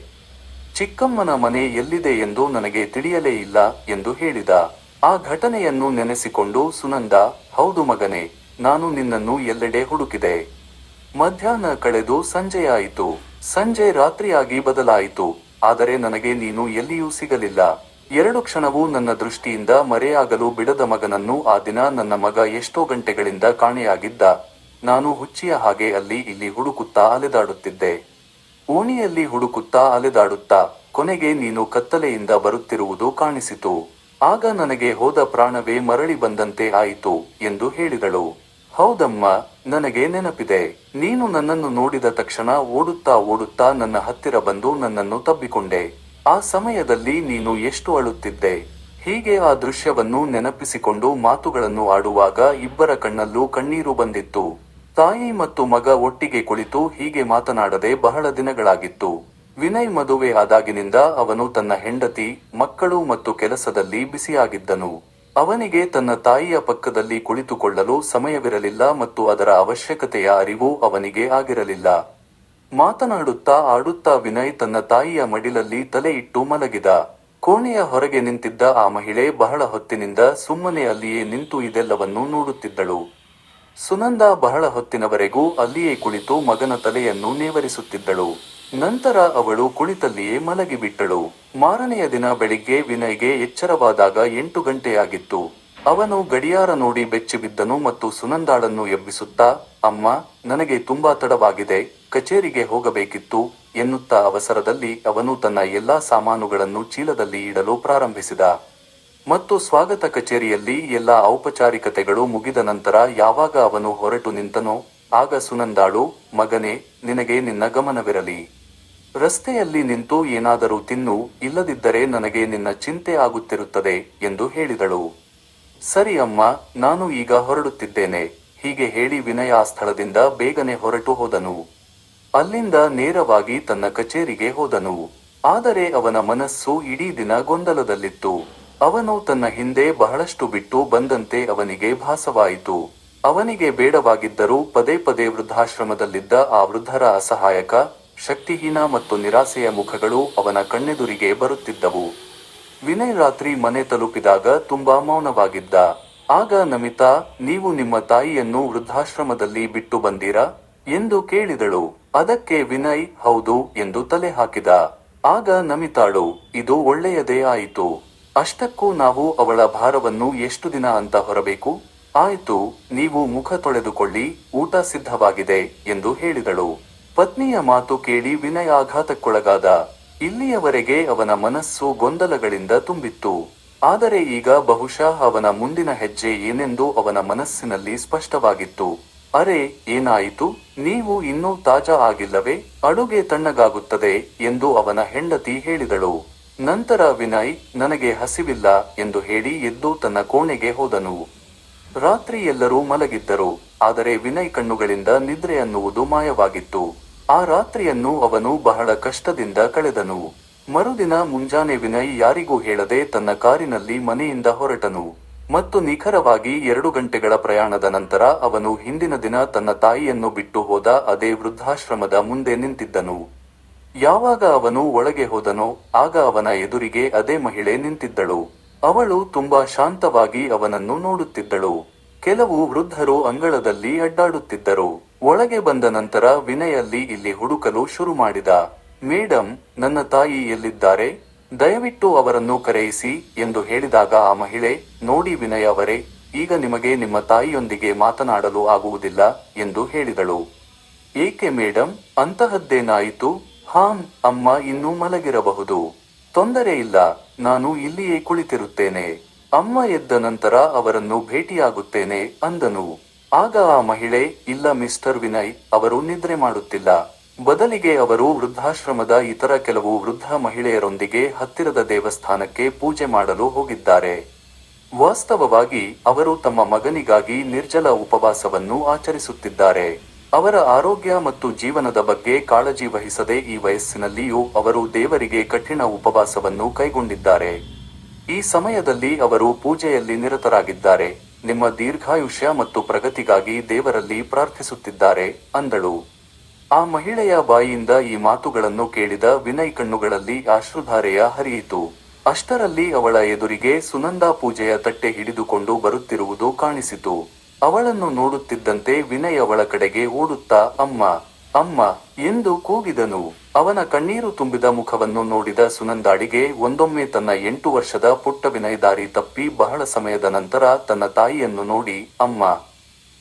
ಚಿಕ್ಕಮ್ಮನ ಮನೆ ಎಲ್ಲಿದೆ ಎಂದು ನನಗೆ ತಿಳಿಯಲೇ ಇಲ್ಲ ಎಂದು ಹೇಳಿದ. ಆ ಘಟನೆಯನ್ನು ನೆನೆಸಿಕೊಂಡು ಸುನಂದಾ, ಹೌದು ಮಗನೇ, ನಾನು ನಿನ್ನನ್ನು ಎಲ್ಲೆಡೆ ಹುಡುಕಿದೆ. ಮಧ್ಯಾಹ್ನ ಕಳೆದು ಸಂಜೆಯಾಯಿತು, ಸಂಜೆ ರಾತ್ರಿಯಾಗಿ ಬದಲಾಯಿತು, ಆದರೆ ನನಗೆ ನೀನು ಎಲ್ಲಿಯೂ ಸಿಗಲಿಲ್ಲ. 2 ಕ್ಷಣವೂ ನನ್ನ ದೃಷ್ಟಿಯಿಂದ ಮರೆಯಾಗಲು ಬಿಡದ ಮಗನನ್ನು ಆ ದಿನ ನನ್ನ ಮಗ ಎಷ್ಟೋ ಗಂಟೆಗಳಿಂದ ಕಾಣೆಯಾಗಿದ್ದ. ನಾನು ಹುಚ್ಚಿಯ ಹಾಗೆ ಅಲ್ಲಿ ಇಲ್ಲಿ ಹುಡುಕುತ್ತಾ ಅಲೆದಾಡುತ್ತಿದ್ದೆ. ಓಣಿಯಲ್ಲಿ ಹುಡುಕುತ್ತಾ ಅಲೆದಾಡುತ್ತಾ ಕೊನೆಗೆ ನೀನು ಕತ್ತಲೆಯಿಂದ ಬರುತ್ತಿರುವುದು ಕಾಣಿಸಿತು. ಆಗ ನನಗೆ ಹೋದ ಪ್ರಾಣವೇ ಮರಳಿ ಬಂದಂತೆ ಆಯಿತು ಎಂದು ಹೇಳಿದಳು. ಹೌದಮ್ಮ, ನನಗೆ ನೆನಪಿದೆ. ನೀನು ನನ್ನನ್ನು ನೋಡಿದ ತಕ್ಷಣ ಓಡುತ್ತಾ ಓಡುತ್ತಾ ನನ್ನ ಹತ್ತಿರ ಬಂದು ನನ್ನನ್ನು ತಬ್ಬಿಕೊಂಡೆ. ಆ ಸಮಯದಲ್ಲಿ ನೀನು ಎಷ್ಟು ಅಳುತ್ತಿದ್ದೆ. ಹೀಗೆ ಆ ದೃಶ್ಯವನ್ನು ನೆನಪಿಸಿಕೊಂಡು ಮಾತುಗಳನ್ನು ಆಡುವಾಗ ಇಬ್ಬರ ಕಣ್ಣಲ್ಲೂ ಕಣ್ಣೀರು ಬಂದಿತ್ತು. ತಾಯಿ ಮತ್ತು ಮಗ ಒಟ್ಟಿಗೆ ಕುಳಿತು ಹೀಗೆ ಮಾತನಾಡದೆ ಬಹಳ ದಿನಗಳಾಗಿತ್ತು. ವಿನಯ್ ಮದುವೆ ಆದಾಗಿನಿಂದ ಅವನು ತನ್ನ ಹೆಂಡತಿ, ಮಕ್ಕಳು ಮತ್ತು ಕೆಲಸದಲ್ಲಿ ಬಿಸಿಯಾಗಿದ್ದನು. ಅವನಿಗೆ ತನ್ನ ತಾಯಿಯ ಪಕ್ಕದಲ್ಲಿ ಕುಳಿತುಕೊಳ್ಳಲು ಸಮಯವಿರಲಿಲ್ಲ ಮತ್ತು ಅದರ ಅವಶ್ಯಕತೆಯ ಅರಿವು ಅವನಿಗೆ ಆಗಿರಲಿಲ್ಲ. ಮಾತನಾಡುತ್ತಾ ಆಡುತ್ತಾ ವಿನಯ್ ತನ್ನ ತಾಯಿಯ ಮಡಿಲಲ್ಲಿ ತಲೆ ಇಟ್ಟು ಮಲಗಿದ. ಕೋಣೆಯ ಹೊರಗೆ ನಿಂತಿದ್ದ ಆ ಮಹಿಳೆ ಬಹಳ ಹೊತ್ತಿನಿಂದ ಸುಮ್ಮನೆ ಅಲ್ಲಿಯೇ ನಿಂತು ಇದೆಲ್ಲವನ್ನೂ ನೋಡುತ್ತಿದ್ದಳು. ಸುನಂದಾ ಬಹಳ ಹೊತ್ತಿನವರೆಗೂ ಅಲ್ಲಿಯೇ ಕುಳಿತು ಮಗನ ತಲೆಯನ್ನು ನೇವರಿಸುತ್ತಿದ್ದಳು. ನಂತರ ಅವಳು ಕುಳಿತಲ್ಲಿಯೇ ಮಲಗಿಬಿಟ್ಟಳು. ಮಾರನೆಯ ದಿನ ಬೆಳಿಗ್ಗೆ ವಿನಯ್ಗೆ ಎಚ್ಚರವಾದಾಗ 8 ಗಂಟೆಯಾಗಿತ್ತು. ಅವನು ಗಡಿಯಾರ ನೋಡಿ ಬೆಚ್ಚಿಬಿದ್ದನು ಮತ್ತು ಸುನಂದಾಳನ್ನು ಎಬ್ಬಿಸುತ್ತಾ, ಅಮ್ಮ, ನನಗೆ ತುಂಬಾ ತಡವಾಗಿದೆ, ಕಚೇರಿಗೆ ಹೋಗಬೇಕಿತ್ತು ಎನ್ನುತ್ತಾ ಅವಸರದಲ್ಲಿ ಅವನು ತನ್ನ ಎಲ್ಲಾ ಸಾಮಾನುಗಳನ್ನು ಚೀಲದಲ್ಲಿ ಇಡಲು ಪ್ರಾರಂಭಿಸಿದ. ಮತ್ತು ಸ್ವಾಗತ ಕಚೇರಿಯಲ್ಲಿ ಎಲ್ಲಾ ಔಪಚಾರಿಕತೆಗಳು ಮುಗಿದ ನಂತರ ಯಾವಾಗ ಅವನು ಹೊರಟು ನಿಂತನೋ ಆಗ ಸುನಂದಾಳು, ಮಗನೇ, ನಿನಗೆ ನಿನ್ನ ಗಮನವಿರಲಿ. ರಸ್ತೆಯಲ್ಲಿ ನಿಂತು ಏನಾದರೂ ತಿನ್ನು, ಇಲ್ಲದಿದ್ದರೆ ನನಗೆ ನಿನ್ನ ಚಿಂತೆ ಆಗುತ್ತಿರುತ್ತದೆ ಎಂದು ಹೇಳಿದಳು. ಸರಿ ಅಮ್ಮ, ನಾನು ಈಗ ಹೊರಡುತ್ತಿದ್ದೇನೆ. ಹೀಗೆ ಹೇಳಿ ವಿನಯ ಆ ಸ್ಥಳದಿಂದ ಬೇಗನೆ ಹೊರಟು ಹೋದನು. ಅಲ್ಲಿಂದ ನೇರವಾಗಿ ತನ್ನ ಕಚೇರಿಗೆ ಹೋದನು. ಆದರೆ ಅವನ ಮನಸ್ಸು ಇಡೀ ದಿನ ಗೊಂದಲದಲ್ಲಿತ್ತು. ಅವನು ತನ್ನ ಹಿಂದೆ ಬಹಳಷ್ಟು ಬಿಟ್ಟು ಬಂದಂತೆ ಅವನಿಗೆ ಭಾಸವಾಯಿತು. ಅವನಿಗೆ ಬೇಡವಾಗಿದ್ದರೂ ಪದೇ ಪದೇ ವೃದ್ಧಾಶ್ರಮದಲ್ಲಿದ್ದ ಆ ವೃದ್ಧರ ಅಸಹಾಯಕ, ಶಕ್ತಿಹೀನ ಮತ್ತು ನಿರಾಸೆಯ ಮುಖಗಳು ಅವನ ಕಣ್ಣೆದುರಿಗೆ ಬರುತ್ತಿದ್ದವು. ವಿನಯ್ ರಾತ್ರಿ ಮನೆ ತಲುಪಿದಾಗ ತುಂಬಾ ಮೌನವಾಗಿದ್ದ. ಆಗ ನಮಿತಾ, ನೀವು ನಿಮ್ಮ ತಾಯಿಯನ್ನು ವೃದ್ಧಾಶ್ರಮದಲ್ಲಿ ಬಿಟ್ಟು ಬಂದೀರಾ ಎಂದು ಕೇಳಿದಳು. ಅದಕ್ಕೆ ವಿನಯ್ ಹೌದು ಎಂದು ತಲೆ ಹಾಕಿದ. ಆಗ ನಮಿತಾಳು, ಇದು ಒಳ್ಳೆಯದೇ ಆಯಿತು. ಅಷ್ಟಕ್ಕೂ ನಾವು ಅವಳ ಭಾರವನ್ನು ಎಷ್ಟು ದಿನ ಅಂತ ಹೊರಬೇಕು? ಆಯಿತು, ನೀವು ಮುಖ ತೊಳೆದುಕೊಳ್ಳಿ, ಊಟ ಸಿದ್ಧವಾಗಿದೆ ಎಂದು ಹೇಳಿದಳು. ಪತ್ನಿಯ ಮಾತು ಕೇಳಿ ವಿನಯ್ ಆಘಾತಕ್ಕೊಳಗಾದ. ಇಲ್ಲಿಯವರೆಗೆ ಅವನ ಮನಸ್ಸು ಗೊಂದಲಗಳಿಂದ ತುಂಬಿತ್ತು. ಆದರೆ ಈಗ ಬಹುಶಃ ಅವನ ಮುಂದಿನ ಹೆಜ್ಜೆ ಏನೆಂದು ಅವನ ಮನಸ್ಸಿನಲ್ಲಿ ಸ್ಪಷ್ಟವಾಗಿತ್ತು. ಅರೆ, ಏನಾಯಿತು? ನೀವು ಇನ್ನೂ ತಾಜಾ ಆಗಿಲ್ಲವೇ? ಅಡುಗೆ ತಣ್ಣಗಾಗುತ್ತದೆ ಎಂದು ಅವನ ಹೆಂಡತಿ ಹೇಳಿದಳು. ನಂತರ ವಿನಯ್, ನನಗೆ ಹಸಿವಿಲ್ಲ ಎಂದು ಹೇಳಿ ಎದ್ದು ತನ್ನ ಕೋಣೆಗೆ ಹೋದನು. ರಾತ್ರಿ ಎಲ್ಲರೂ ಮಲಗಿದ್ದರು. ಆದರೆ ವಿನಯ್ ಕಣ್ಣುಗಳಿಂದ ನಿದ್ರೆ ಅನ್ನುವುದು ಮಾಯವಾಗಿತ್ತು. ಆ ರಾತ್ರಿಯನ್ನು ಅವನು ಬಹಳ ಕಷ್ಟದಿಂದ ಕಳೆದನು. ಮರುದಿನ ಮುಂಜಾನೆ ವಿನಯ್ ಯಾರಿಗೂ ಹೇಳದೆ ತನ್ನ ಕಾರಿನಲ್ಲಿ ಮನೆಯಿಂದ ಹೊರಟನು. ಮತ್ತು ನಿಖರವಾಗಿ 2 ಗಂಟೆಗಳ ಪ್ರಯಾಣದ ನಂತರ ಅವನು ಹಿಂದಿನ ದಿನ ತನ್ನ ತಾಯಿಯನ್ನು ಬಿಟ್ಟು ಹೋದ ಅದೇ ವೃದ್ಧಾಶ್ರಮದ ಮುಂದೆ ನಿಂತಿದ್ದನು. ಯಾವಾಗ ಅವನು ಒಳಗೆ ಹೋದನೋ ಆಗ ಅವನ ಎದುರಿಗೆ ಅದೇ ಮಹಿಳೆ ನಿಂತಿದ್ದಳು. ಅವಳು ತುಂಬಾ ಶಾಂತವಾಗಿ ಅವನನ್ನು ನೋಡುತ್ತಿದ್ದಳು. ಕೆಲವು ವೃದ್ಧರು ಅಂಗಳದಲ್ಲಿ ಅಡ್ಡಾಡುತ್ತಿದ್ದರು. ಒಳಗೆ ಬಂದ ನಂತರ ವಿನಯ್ ಇಲ್ಲಿ ಹುಡುಕಲು ಶುರು ಮಾಡಿದ. ಮೇಡಮ್, ನನ್ನ ತಾಯಿ ಎಲ್ಲಿದ್ದಾರೆ? ದಯವಿಟ್ಟು ಅವರನ್ನು ಕರೆಯಿಸಿ ಎಂದು ಹೇಳಿದಾಗ ಆ ಮಹಿಳೆ, ನೋಡಿ ವಿನಯ್ ಅವರೇ, ಈಗ ನಿಮಗೆ ನಿಮ್ಮ ತಾಯಿಯೊಂದಿಗೆ ಮಾತನಾಡಲು ಆಗುವುದಿಲ್ಲ ಎಂದು ಹೇಳಿದಳು. ಏಕೆ ಮೇಡಮ್, ಅಂತಹದ್ದೇನಾಯಿತು? ಹಾಂ, ಅಮ್ಮ ಇನ್ನೂ ಮಲಗಿರಬಹುದು. ತೊಂದರೆ ಇಲ್ಲ, ನಾನು ಇಲ್ಲಿಯೇ ಕುಳಿತಿರುತ್ತೇನೆ. ಅಮ್ಮ ಎದ್ದ ನಂತರ ಅವರನ್ನು ಭೇಟಿಯಾಗುತ್ತೇನೆ ಅಂದನು. ಆಗ ಆ ಮಹಿಳೆ, ಇಲ್ಲ ಮಿಸ್ಟರ್ ವಿನಯ್, ಅವರು ನಿದ್ರೆ ಮಾಡುತ್ತಿಲ್ಲ. ಬದಲಿಗೆ ಅವರು ವೃದ್ಧಾಶ್ರಮದ ಇತರ ಕೆಲವು ವೃದ್ಧ ಮಹಿಳೆಯರೊಂದಿಗೆ ಹತ್ತಿರದ ದೇವಸ್ಥಾನಕ್ಕೆ ಪೂಜೆ ಮಾಡಲು ಹೋಗಿದ್ದಾರೆ. ವಾಸ್ತವವಾಗಿ ಅವರು ತಮ್ಮ ಮಗನಿಗಾಗಿ ನಿರ್ಜಲ ಉಪವಾಸವನ್ನು ಆಚರಿಸುತ್ತಿದ್ದಾರೆ. ಅವರ ಆರೋಗ್ಯ ಮತ್ತು ಜೀವನದ ಬಗ್ಗೆ ಕಾಳಜಿ ವಹಿಸದೆ ಈ ವಯಸ್ಸಿನಲ್ಲಿಯೂ ಅವರು ದೇವರಿಗೆ ಕಠಿಣ ಉಪವಾಸವನ್ನು ಕೈಗೊಂಡಿದ್ದಾರೆ. ಈ ಸಮಯದಲ್ಲಿ ಅವರು ಪೂಜೆಯಲ್ಲಿ ನಿರತರಾಗಿದ್ದಾರೆ. ನಿಮ್ಮ ದೀರ್ಘಾಯುಷ್ಯ ಮತ್ತು ಪ್ರಗತಿಗಾಗಿ ದೇವರಲ್ಲಿ ಪ್ರಾರ್ಥಿಸುತ್ತಿದ್ದಾರೆ ಅಂದಳು. ಆ ಮಹಿಳೆಯ ಬಾಯಿಯಿಂದ ಈ ಮಾತುಗಳನ್ನು ಕೇಳಿದ ವಿನಯ್ ಕಣ್ಣುಗಳಲ್ಲಿ ಅಶ್ರುಧಾರೆಯ ಹರಿಯಿತು. ಅಷ್ಟರಲ್ಲಿ ಅವಳ ಎದುರಿಗೆ ಸುನಂದಾ ಪೂಜೆಯ ತಟ್ಟೆ ಹಿಡಿದುಕೊಂಡು ಬರುತ್ತಿರುವುದು ಕಾಣಿಸಿತು. ಅವಳನ್ನು ನೋಡುತ್ತಿದ್ದಂತೆ ವಿನಯ್ ಅವಳ ಕಡೆಗೆ ಓಡುತ್ತಾ ಅಮ್ಮ ಅಮ್ಮ ಎಂದು ಕೂಗಿದನು. ಅವನ ಕಣ್ಣೀರು ತುಂಬಿದ ಮುಖವನ್ನು ನೋಡಿದ ಸುನಂದಾಳಿಗೆ ಒಂದೊಮ್ಮೆ ತನ್ನ 8 ವರ್ಷದ ಪುಟ್ಟ ವಿನಯ್ ದಾರಿ ತಪ್ಪಿ ಬಹಳ ಸಮಯದ ನಂತರ ತನ್ನ ತಾಯಿಯನ್ನು ನೋಡಿ ಅಮ್ಮ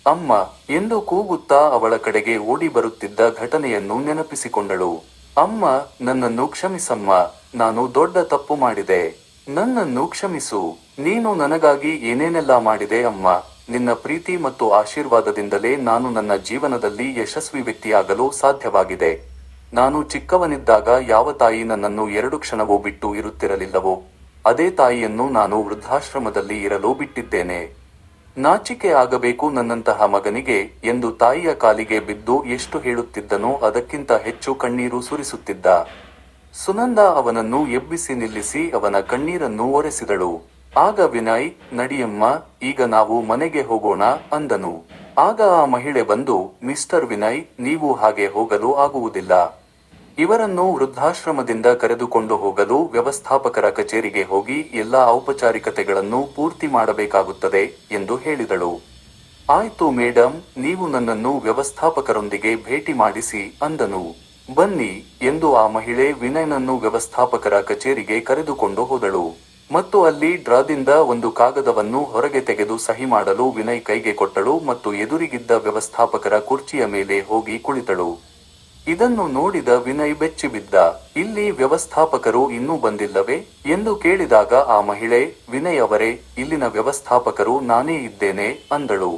ಅಮ್ಮ ಎಂದು ಕೂಗುತ್ತಾ ಅವಳ ಕಡೆಗೆ ಓಡಿ ಬರುತ್ತಿದ್ದ ಘಟನೆಯನ್ನು ನೆನಪಿಸಿಕೊಂಡಳು. ಅಮ್ಮ, ನನ್ನನ್ನು ಕ್ಷಮಿಸಮ್ಮ, ನಾನು ದೊಡ್ಡ ತಪ್ಪು ಮಾಡಿದೆ. ನನ್ನನ್ನು ಕ್ಷಮಿಸು. ನೀನು ನನಗಾಗಿ ಏನೇನೆಲ್ಲ ಮಾಡಿದೆ ಅಮ್ಮ. ನಿನ್ನ ಪ್ರೀತಿ ಮತ್ತು ಆಶೀರ್ವಾದದಿಂದಲೇ ನಾನು ನನ್ನ ಜೀವನದಲ್ಲಿ ಯಶಸ್ವಿ ವ್ಯಕ್ತಿಯಾಗಲು ಸಾಧ್ಯವಾಗಿದೆ. ನಾನು ಚಿಕ್ಕವನಿದ್ದಾಗ ಯಾವ ತಾಯಿ ನನ್ನನ್ನು 2 ಕ್ಷಣವೂ ಬಿಟ್ಟು ಇರುತ್ತಿರಲಿಲ್ಲವೋ ಅದೇ ತಾಯಿಯನ್ನು ನಾನು ವೃದ್ಧಾಶ್ರಮದಲ್ಲಿ ಇರಲು ಬಿಟ್ಟಿದ್ದೇನೆ. ನಾಚಿಕೆ ಆಗಬೇಕು ನನ್ನಂತಹ ಮಗನಿಗೆ ಎಂದು ತಾಯಿಯ ಕಾಲಿಗೆ ಬಿದ್ದು ಎಷ್ಟು ಹೇಳುತ್ತಿದ್ದನೋ ಅದಕ್ಕಿಂತ ಹೆಚ್ಚು ಕಣ್ಣೀರು ಸುರಿಸುತ್ತಿದ್ದ. ಸುನಂದಾ ಅವನನ್ನು ಎಬ್ಬಿಸಿ ನಿಲ್ಲಿಸಿ ಅವನ ಕಣ್ಣೀರನ್ನು ಒರೆಸಿದಳು. ಆಗ ವಿನಯ್, ನಡಿಯಮ್ಮ, ಈಗ ನಾವು ಮನೆಗೆ ಹೋಗೋಣ ಅಂದನು. ಆಗ ಆ ಮಹಿಳೆ ಬಂದು, ಮಿಸ್ಟರ್ ವಿನಯ್, ನೀವು ಹಾಗೆ ಹೋಗಲು ಆಗುವುದಿಲ್ಲ. ಇವರನ್ನು ವೃದ್ಧಾಶ್ರಮದಿಂದ ಕರೆದುಕೊಂಡು ಹೋಗಲು ವ್ಯವಸ್ಥಾಪಕರ ಕಚೇರಿಗೆ ಹೋಗಿ ಎಲ್ಲಾ ಔಪಚಾರಿಕತೆಗಳನ್ನು ಪೂರ್ತಿ ಮಾಡಬೇಕಾಗುತ್ತದೆ ಎಂದು ಹೇಳಿದಳು. ಆಯ್ತು ಮೇಡಮ್, ನೀವು ನನ್ನನ್ನು ವ್ಯವಸ್ಥಾಪಕರೊಂದಿಗೆ ಭೇಟಿ ಮಾಡಿಸಿ ಅಂದನು. ಬನ್ನಿ ಎಂದು ಆ ಮಹಿಳೆ ವಿನಯ್ನನ್ನು ವ್ಯವಸ್ಥಾಪಕರ ಕಚೇರಿಗೆ ಕರೆದುಕೊಂಡು ಹೋದಳು. ಮತ್ತು ಅಲ್ಲಿ ಡ್ರಾದಿಂದ ಒಂದು ಕಾಗದವನ್ನು ಹೊರಗೆ ತೆಗೆದು ಸಹಿ ಮಾಡಲು ವಿನಯ್ ಕೈಗೆ ಕೊಟ್ಟಳು ಮತ್ತು ಎದುರಿಗಿದ್ದ ವ್ಯವಸ್ಥಾಪಕರ ಕುರ್ಚಿಯ ಮೇಲೆ ಹೋಗಿ ಕುಳಿತಳು. ಇದನ್ನು ನೋಡಿದ ವಿನಯ್ ಬೆಚ್ಚಿಬಿದ್ದ. ಇಲ್ಲಿ ವ್ಯವಸ್ಥಾಪಕರು ಇನ್ನೂ ಬಂದಿಲ್ಲವೇ ಎಂದು ಕೇಳಿದಾಗ ಆ ಮಹಿಳೆ, ವಿನಯ್ ಅವರೇ, ಇಲ್ಲಿನ ವ್ಯವಸ್ಥಾಪಕರು ನಾನೇ ಇದ್ದೇನೆ ಅಂದಳು.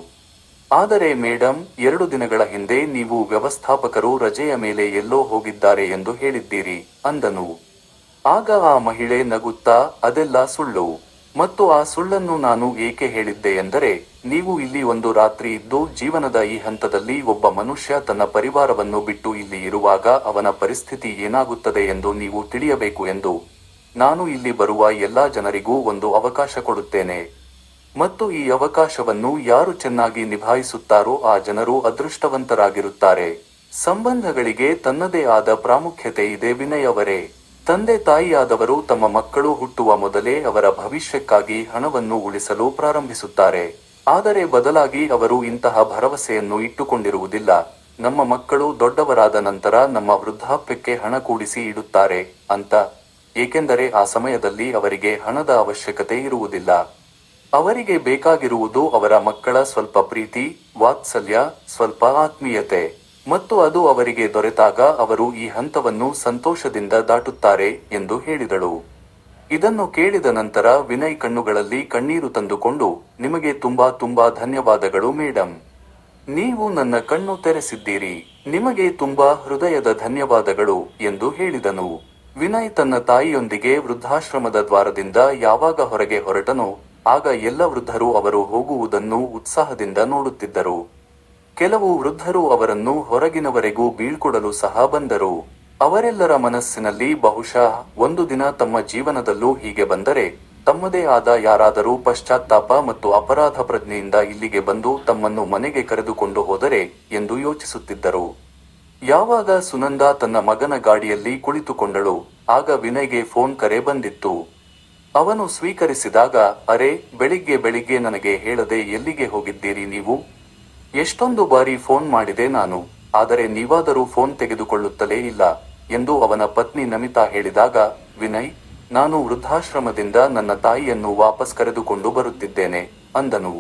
ಆದರೆ ಮೇಡಮ್, 2 ದಿನಗಳ ಹಿಂದೆ ನೀವು ವ್ಯವಸ್ಥಾಪಕರು ರಜೆಯ ಮೇಲೆ ಎಲ್ಲೋ ಹೋಗಿದ್ದಾರೆ ಎಂದು ಹೇಳಿದ್ದೀರಿ ಅಂದನು. ಆಗ ಆ ಮಹಿಳೆ ನಗುತ್ತಾ, ಅದೆಲ್ಲ ಸುಳ್ಳು. ಮತ್ತು ಆ ಸುಳ್ಳನ್ನು ನಾನು ಏಕೆ ಹೇಳಿದ್ದೆ ಎಂದರೆ, ನೀವು ಇಲ್ಲಿ ಒಂದು ರಾತ್ರಿ ಇದ್ದು ಜೀವನದ ಈ ಹಂತದಲ್ಲಿ ಒಬ್ಬ ಮನುಷ್ಯ ತನ್ನ ಪರಿವಾರವನ್ನು ಬಿಟ್ಟು ಇಲ್ಲಿ ಇರುವಾಗ ಅವನ ಪರಿಸ್ಥಿತಿ ಏನಾಗುತ್ತದೆ ಎಂದು ನೀವು ತಿಳಿಯಬೇಕು ಎಂದು. ನಾನು ಇಲ್ಲಿ ಬರುವ ಎಲ್ಲಾ ಜನರಿಗೂ ಒಂದು ಅವಕಾಶ ಕೊಡುತ್ತೇನೆ. ಮತ್ತು ಈ ಅವಕಾಶವನ್ನು ಯಾರು ಚೆನ್ನಾಗಿ ನಿಭಾಯಿಸುತ್ತಾರೋ ಆ ಜನರು ಅದೃಷ್ಟವಂತರಾಗಿರುತ್ತಾರೆ. ಸಂಬಂಧಗಳಿಗೆ ತನ್ನದೇ ಆದ ಪ್ರಾಮುಖ್ಯತೆ ಇದೆ ವಿನಯ್ ಅವರೇ. ತಂದೆ ತಾಯಿಯಾದವರು ತಮ್ಮ ಮಕ್ಕಳು ಹುಟ್ಟುವ ಮೊದಲೇ ಅವರ ಭವಿಷ್ಯಕ್ಕಾಗಿ ಹಣವನ್ನು ಉಳಿಸಲು ಪ್ರಾರಂಭಿಸುತ್ತಾರೆ. ಆದರೆ ಬದಲಾಗಿ ಅವರು ಇಂತಹ ಭರವಸೆಯನ್ನು ಇಟ್ಟುಕೊಂಡಿರುವುದಿಲ್ಲ, ನಮ್ಮ ಮಕ್ಕಳು ದೊಡ್ಡವರಾದ ನಂತರ ನಮ್ಮ ವೃದ್ಧಾಪ್ಯಕ್ಕೆ ಹಣ ಕೂಡಿಸಿ ಇಡುತ್ತಾರೆ ಅಂತ. ಏಕೆಂದರೆ ಆ ಸಮಯದಲ್ಲಿ ಅವರಿಗೆ ಹಣದ ಅವಶ್ಯಕತೆ ಇರುವುದಿಲ್ಲ. ಅವರಿಗೆ ಬೇಕಾಗಿರುವುದು ಅವರ ಮಕ್ಕಳ ಸ್ವಲ್ಪ ಪ್ರೀತಿ, ವಾತ್ಸಲ್ಯ, ಸ್ವಲ್ಪ ಆತ್ಮೀಯತೆ. ಮತ್ತು ಅದು ಅವರಿಗೆ ದೊರೆತಾಗ ಅವರು ಈ ಹಂತವನ್ನು ಸಂತೋಷದಿಂದ ದಾಟುತ್ತಾರೆ ಎಂದು ಹೇಳಿದಳು. ಇದನ್ನು ಕೇಳಿದ ನಂತರ ವಿನಯ್ ಕಣ್ಣುಗಳಲ್ಲಿ ಕಣ್ಣೀರು ತಂದುಕೊಂಡು, ನಿಮಗೆ ತುಂಬಾ ಧನ್ಯವಾದಗಳು ಮೇಡಮ್. ನೀವು ನನ್ನ ಕಣ್ಣು ತೆರೆಸಿದ್ದೀರಿ. ನಿಮಗೆ ತುಂಬಾ ಹೃದಯದ ಧನ್ಯವಾದಗಳು ಎಂದು ಹೇಳಿದನು. ವಿನಯ್ ತನ್ನ ತಾಯಿಯೊಂದಿಗೆ ವೃದ್ಧಾಶ್ರಮದ ದ್ವಾರದಿಂದ ಯಾವಾಗ ಹೊರಗೆ ಹೊರಟನೋ ಆಗ ಎಲ್ಲ ವೃದ್ಧರು ಅವರು ಹೋಗುವುದನ್ನು ಉತ್ಸಾಹದಿಂದ ನೋಡುತ್ತಿದ್ದರು. ಕೆಲವು ವೃದ್ಧರು ಅವರನ್ನು ಹೊರಗಿನವರೆಗೂ ಬೀಳ್ಕೊಡಲು ಸಹ ಬಂದರು. ಅವರೆಲ್ಲರ ಮನಸ್ಸಿನಲ್ಲಿ ಬಹುಶಃ ಒಂದು ದಿನ ತಮ್ಮ ಜೀವನದಲ್ಲೂ ಹೀಗೆ ಬಂದರೆ ತಮ್ಮದೇ ಆದ ಯಾರಾದರೂ ಪಶ್ಚಾತ್ತಾಪ ಮತ್ತು ಅಪರಾಧ ಪ್ರಜ್ಞೆಯಿಂದ ಇಲ್ಲಿಗೆ ಬಂದು ತಮ್ಮನ್ನು ಮನೆಗೆ ಕರೆದುಕೊಂಡು ಹೋದರೆ ಎಂದು ಯೋಚಿಸುತ್ತಿದ್ದರು. ಯಾವಾಗ ಸುನಂದಾ ತನ್ನ ಮಗನ ಗಾಡಿಯಲ್ಲಿ ಕುಳಿತುಕೊಂಡಳು, ಆಗ ವಿನಯ್ಗೆ ಫೋನ್ ಕರೆ ಬಂದಿತ್ತು. ಅವನು ಸ್ವೀಕರಿಸಿದಾಗ, ಅರೆ, ಬೆಳಿಗ್ಗೆ ನನಗೆ ಹೇಳದೆ ಎಲ್ಲಿಗೆ ಹೋಗಿದ್ದೀರಿ ನೀವು? ಎಷ್ಟೊಂದು ಬಾರಿ ಫೋನ್ ಮಾಡಿದೆ ನಾನು, ಆದರೆ ನೀವಾದರೂ ಫೋನ್ ತೆಗೆದುಕೊಳ್ಳುತ್ತಲೇ ಇಲ್ಲ ಎಂದು ಅವನ ಪತ್ನಿ ನಮಿತಾ ಹೇಳಿದಾಗ, ವಿನಯ್, ನಾನು ವೃದ್ಧಾಶ್ರಮದಿಂದ ನನ್ನ ತಾಯಿಯನ್ನು ವಾಪಸ್ ಕರೆದುಕೊಂಡು ಬರುತ್ತಿದ್ದೇನೆ ಅಂದನು.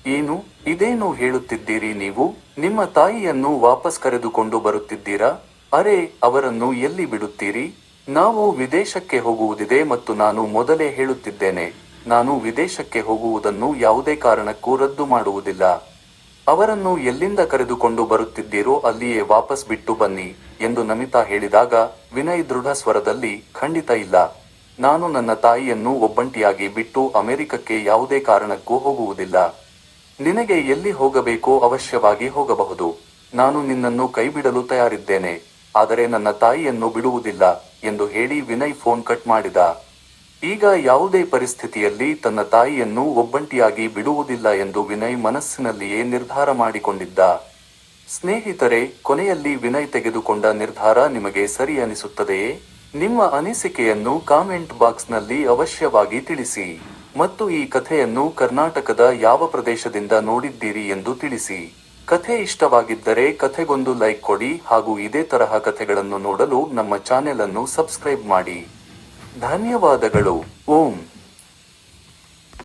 ಏನು, ಇದೇನು ಹೇಳುತ್ತಿದ್ದೀರಿ ನೀವು? ನಿಮ್ಮ ತಾಯಿಯನ್ನು ವಾಪಸ್ ಕರೆದುಕೊಂಡು ಬರುತ್ತಿದ್ದೀರಾ? ಅರೆ, ಅವರನ್ನು ಎಲ್ಲಿ ಬಿಡುತ್ತೀರಿ? ನಾವು ವಿದೇಶಕ್ಕೆ ಹೋಗುವುದಿದೆ ಮತ್ತು ನಾನು ಮೊದಲೇ ಹೇಳುತ್ತಿದ್ದೇನೆ, ನಾನು ವಿದೇಶಕ್ಕೆ ಹೋಗುವುದನ್ನು ಯಾವುದೇ ಕಾರಣಕ್ಕೂ ರದ್ದು ಮಾಡುವುದಿಲ್ಲ. ಅವರನ್ನು ಎಲ್ಲಿಂದ ಕರೆದುಕೊಂಡು ಬರುತ್ತಿದ್ದೀರೋ ಅಲ್ಲಿಯೇ ವಾಪಸ್ ಬಿಟ್ಟು ಬನ್ನಿ ಎಂದು ನಮಿತಾ ಹೇಳಿದಾಗ, ವಿನಯ್ ದೃಢ ಸ್ವರದಲ್ಲಿ, ಖಂಡಿತ ಇಲ್ಲ, ನಾನು ನನ್ನ ತಾಯಿಯನ್ನು ಒಬ್ಬಂಟಿಯಾಗಿ ಬಿಟ್ಟು ಅಮೆರಿಕಕ್ಕೆ ಯಾವುದೇ ಕಾರಣಕ್ಕೂ ಹೋಗುವುದಿಲ್ಲ. ನಿನಗೆ ಎಲ್ಲಿ ಹೋಗಬೇಕೋ ಅವಶ್ಯವಾಗಿ ಹೋಗಬಹುದು. ನಾನು ನಿನ್ನನ್ನು ಕೈಬಿಡಲು ತಯಾರಿದ್ದೇನೆ, ಆದರೆ ನನ್ನ ತಾಯಿಯನ್ನು ಬಿಡುವುದಿಲ್ಲ ಎಂದು ಹೇಳಿ ವಿನಯ್ ಫೋನ್ ಕಟ್ ಮಾಡಿದ. ಈಗ ಯಾವುದೇ ಪರಿಸ್ಥಿತಿಯಲ್ಲಿ ತನ್ನ ತಾಯಿಯನ್ನು ಒಬ್ಬಂಟಿಯಾಗಿ ಬಿಡುವುದಿಲ್ಲ ಎಂದು ವಿನಯ್ ಮನಸ್ಸಿನಲ್ಲಿಯೇ ನಿರ್ಧಾರ ಮಾಡಿಕೊಂಡಿದ್ದ. ಸ್ನೇಹಿತರೆ, ಕೊನೆಯಲ್ಲಿ ವಿನಯ್ ತೆಗೆದುಕೊಂಡ ನಿರ್ಧಾರ ನಿಮಗೆ ಸರಿ ಅನಿಸುತ್ತದೆಯೇ? ನಿಮ್ಮ ಅನಿಸಿಕೆಯನ್ನು ಕಾಮೆಂಟ್ ಬಾಕ್ಸ್ನಲ್ಲಿ ಅವಶ್ಯವಾಗಿ ತಿಳಿಸಿ ಮತ್ತು ಈ ಕಥೆಯನ್ನು ಕರ್ನಾಟಕದ ಯಾವ ಪ್ರದೇಶದಿಂದ ನೋಡಿದ್ದೀರಿ ಎಂದು ತಿಳಿಸಿ. ಕಥೆ ಇಷ್ಟವಾಗಿದ್ದರೆ ಕಥೆಗೊಂದು ಲೈಕ್ ಕೊಡಿ ಹಾಗೂ ಇದೇ ತರಹ ಕಥೆಗಳನ್ನು ನೋಡಲು ನಮ್ಮ ಚಾನೆಲ್ ಅನ್ನು ಸಬ್ಸ್ಕ್ರೈಬ್ ಮಾಡಿ. ಧನ್ಯವಾದಗಳು. ಓಂ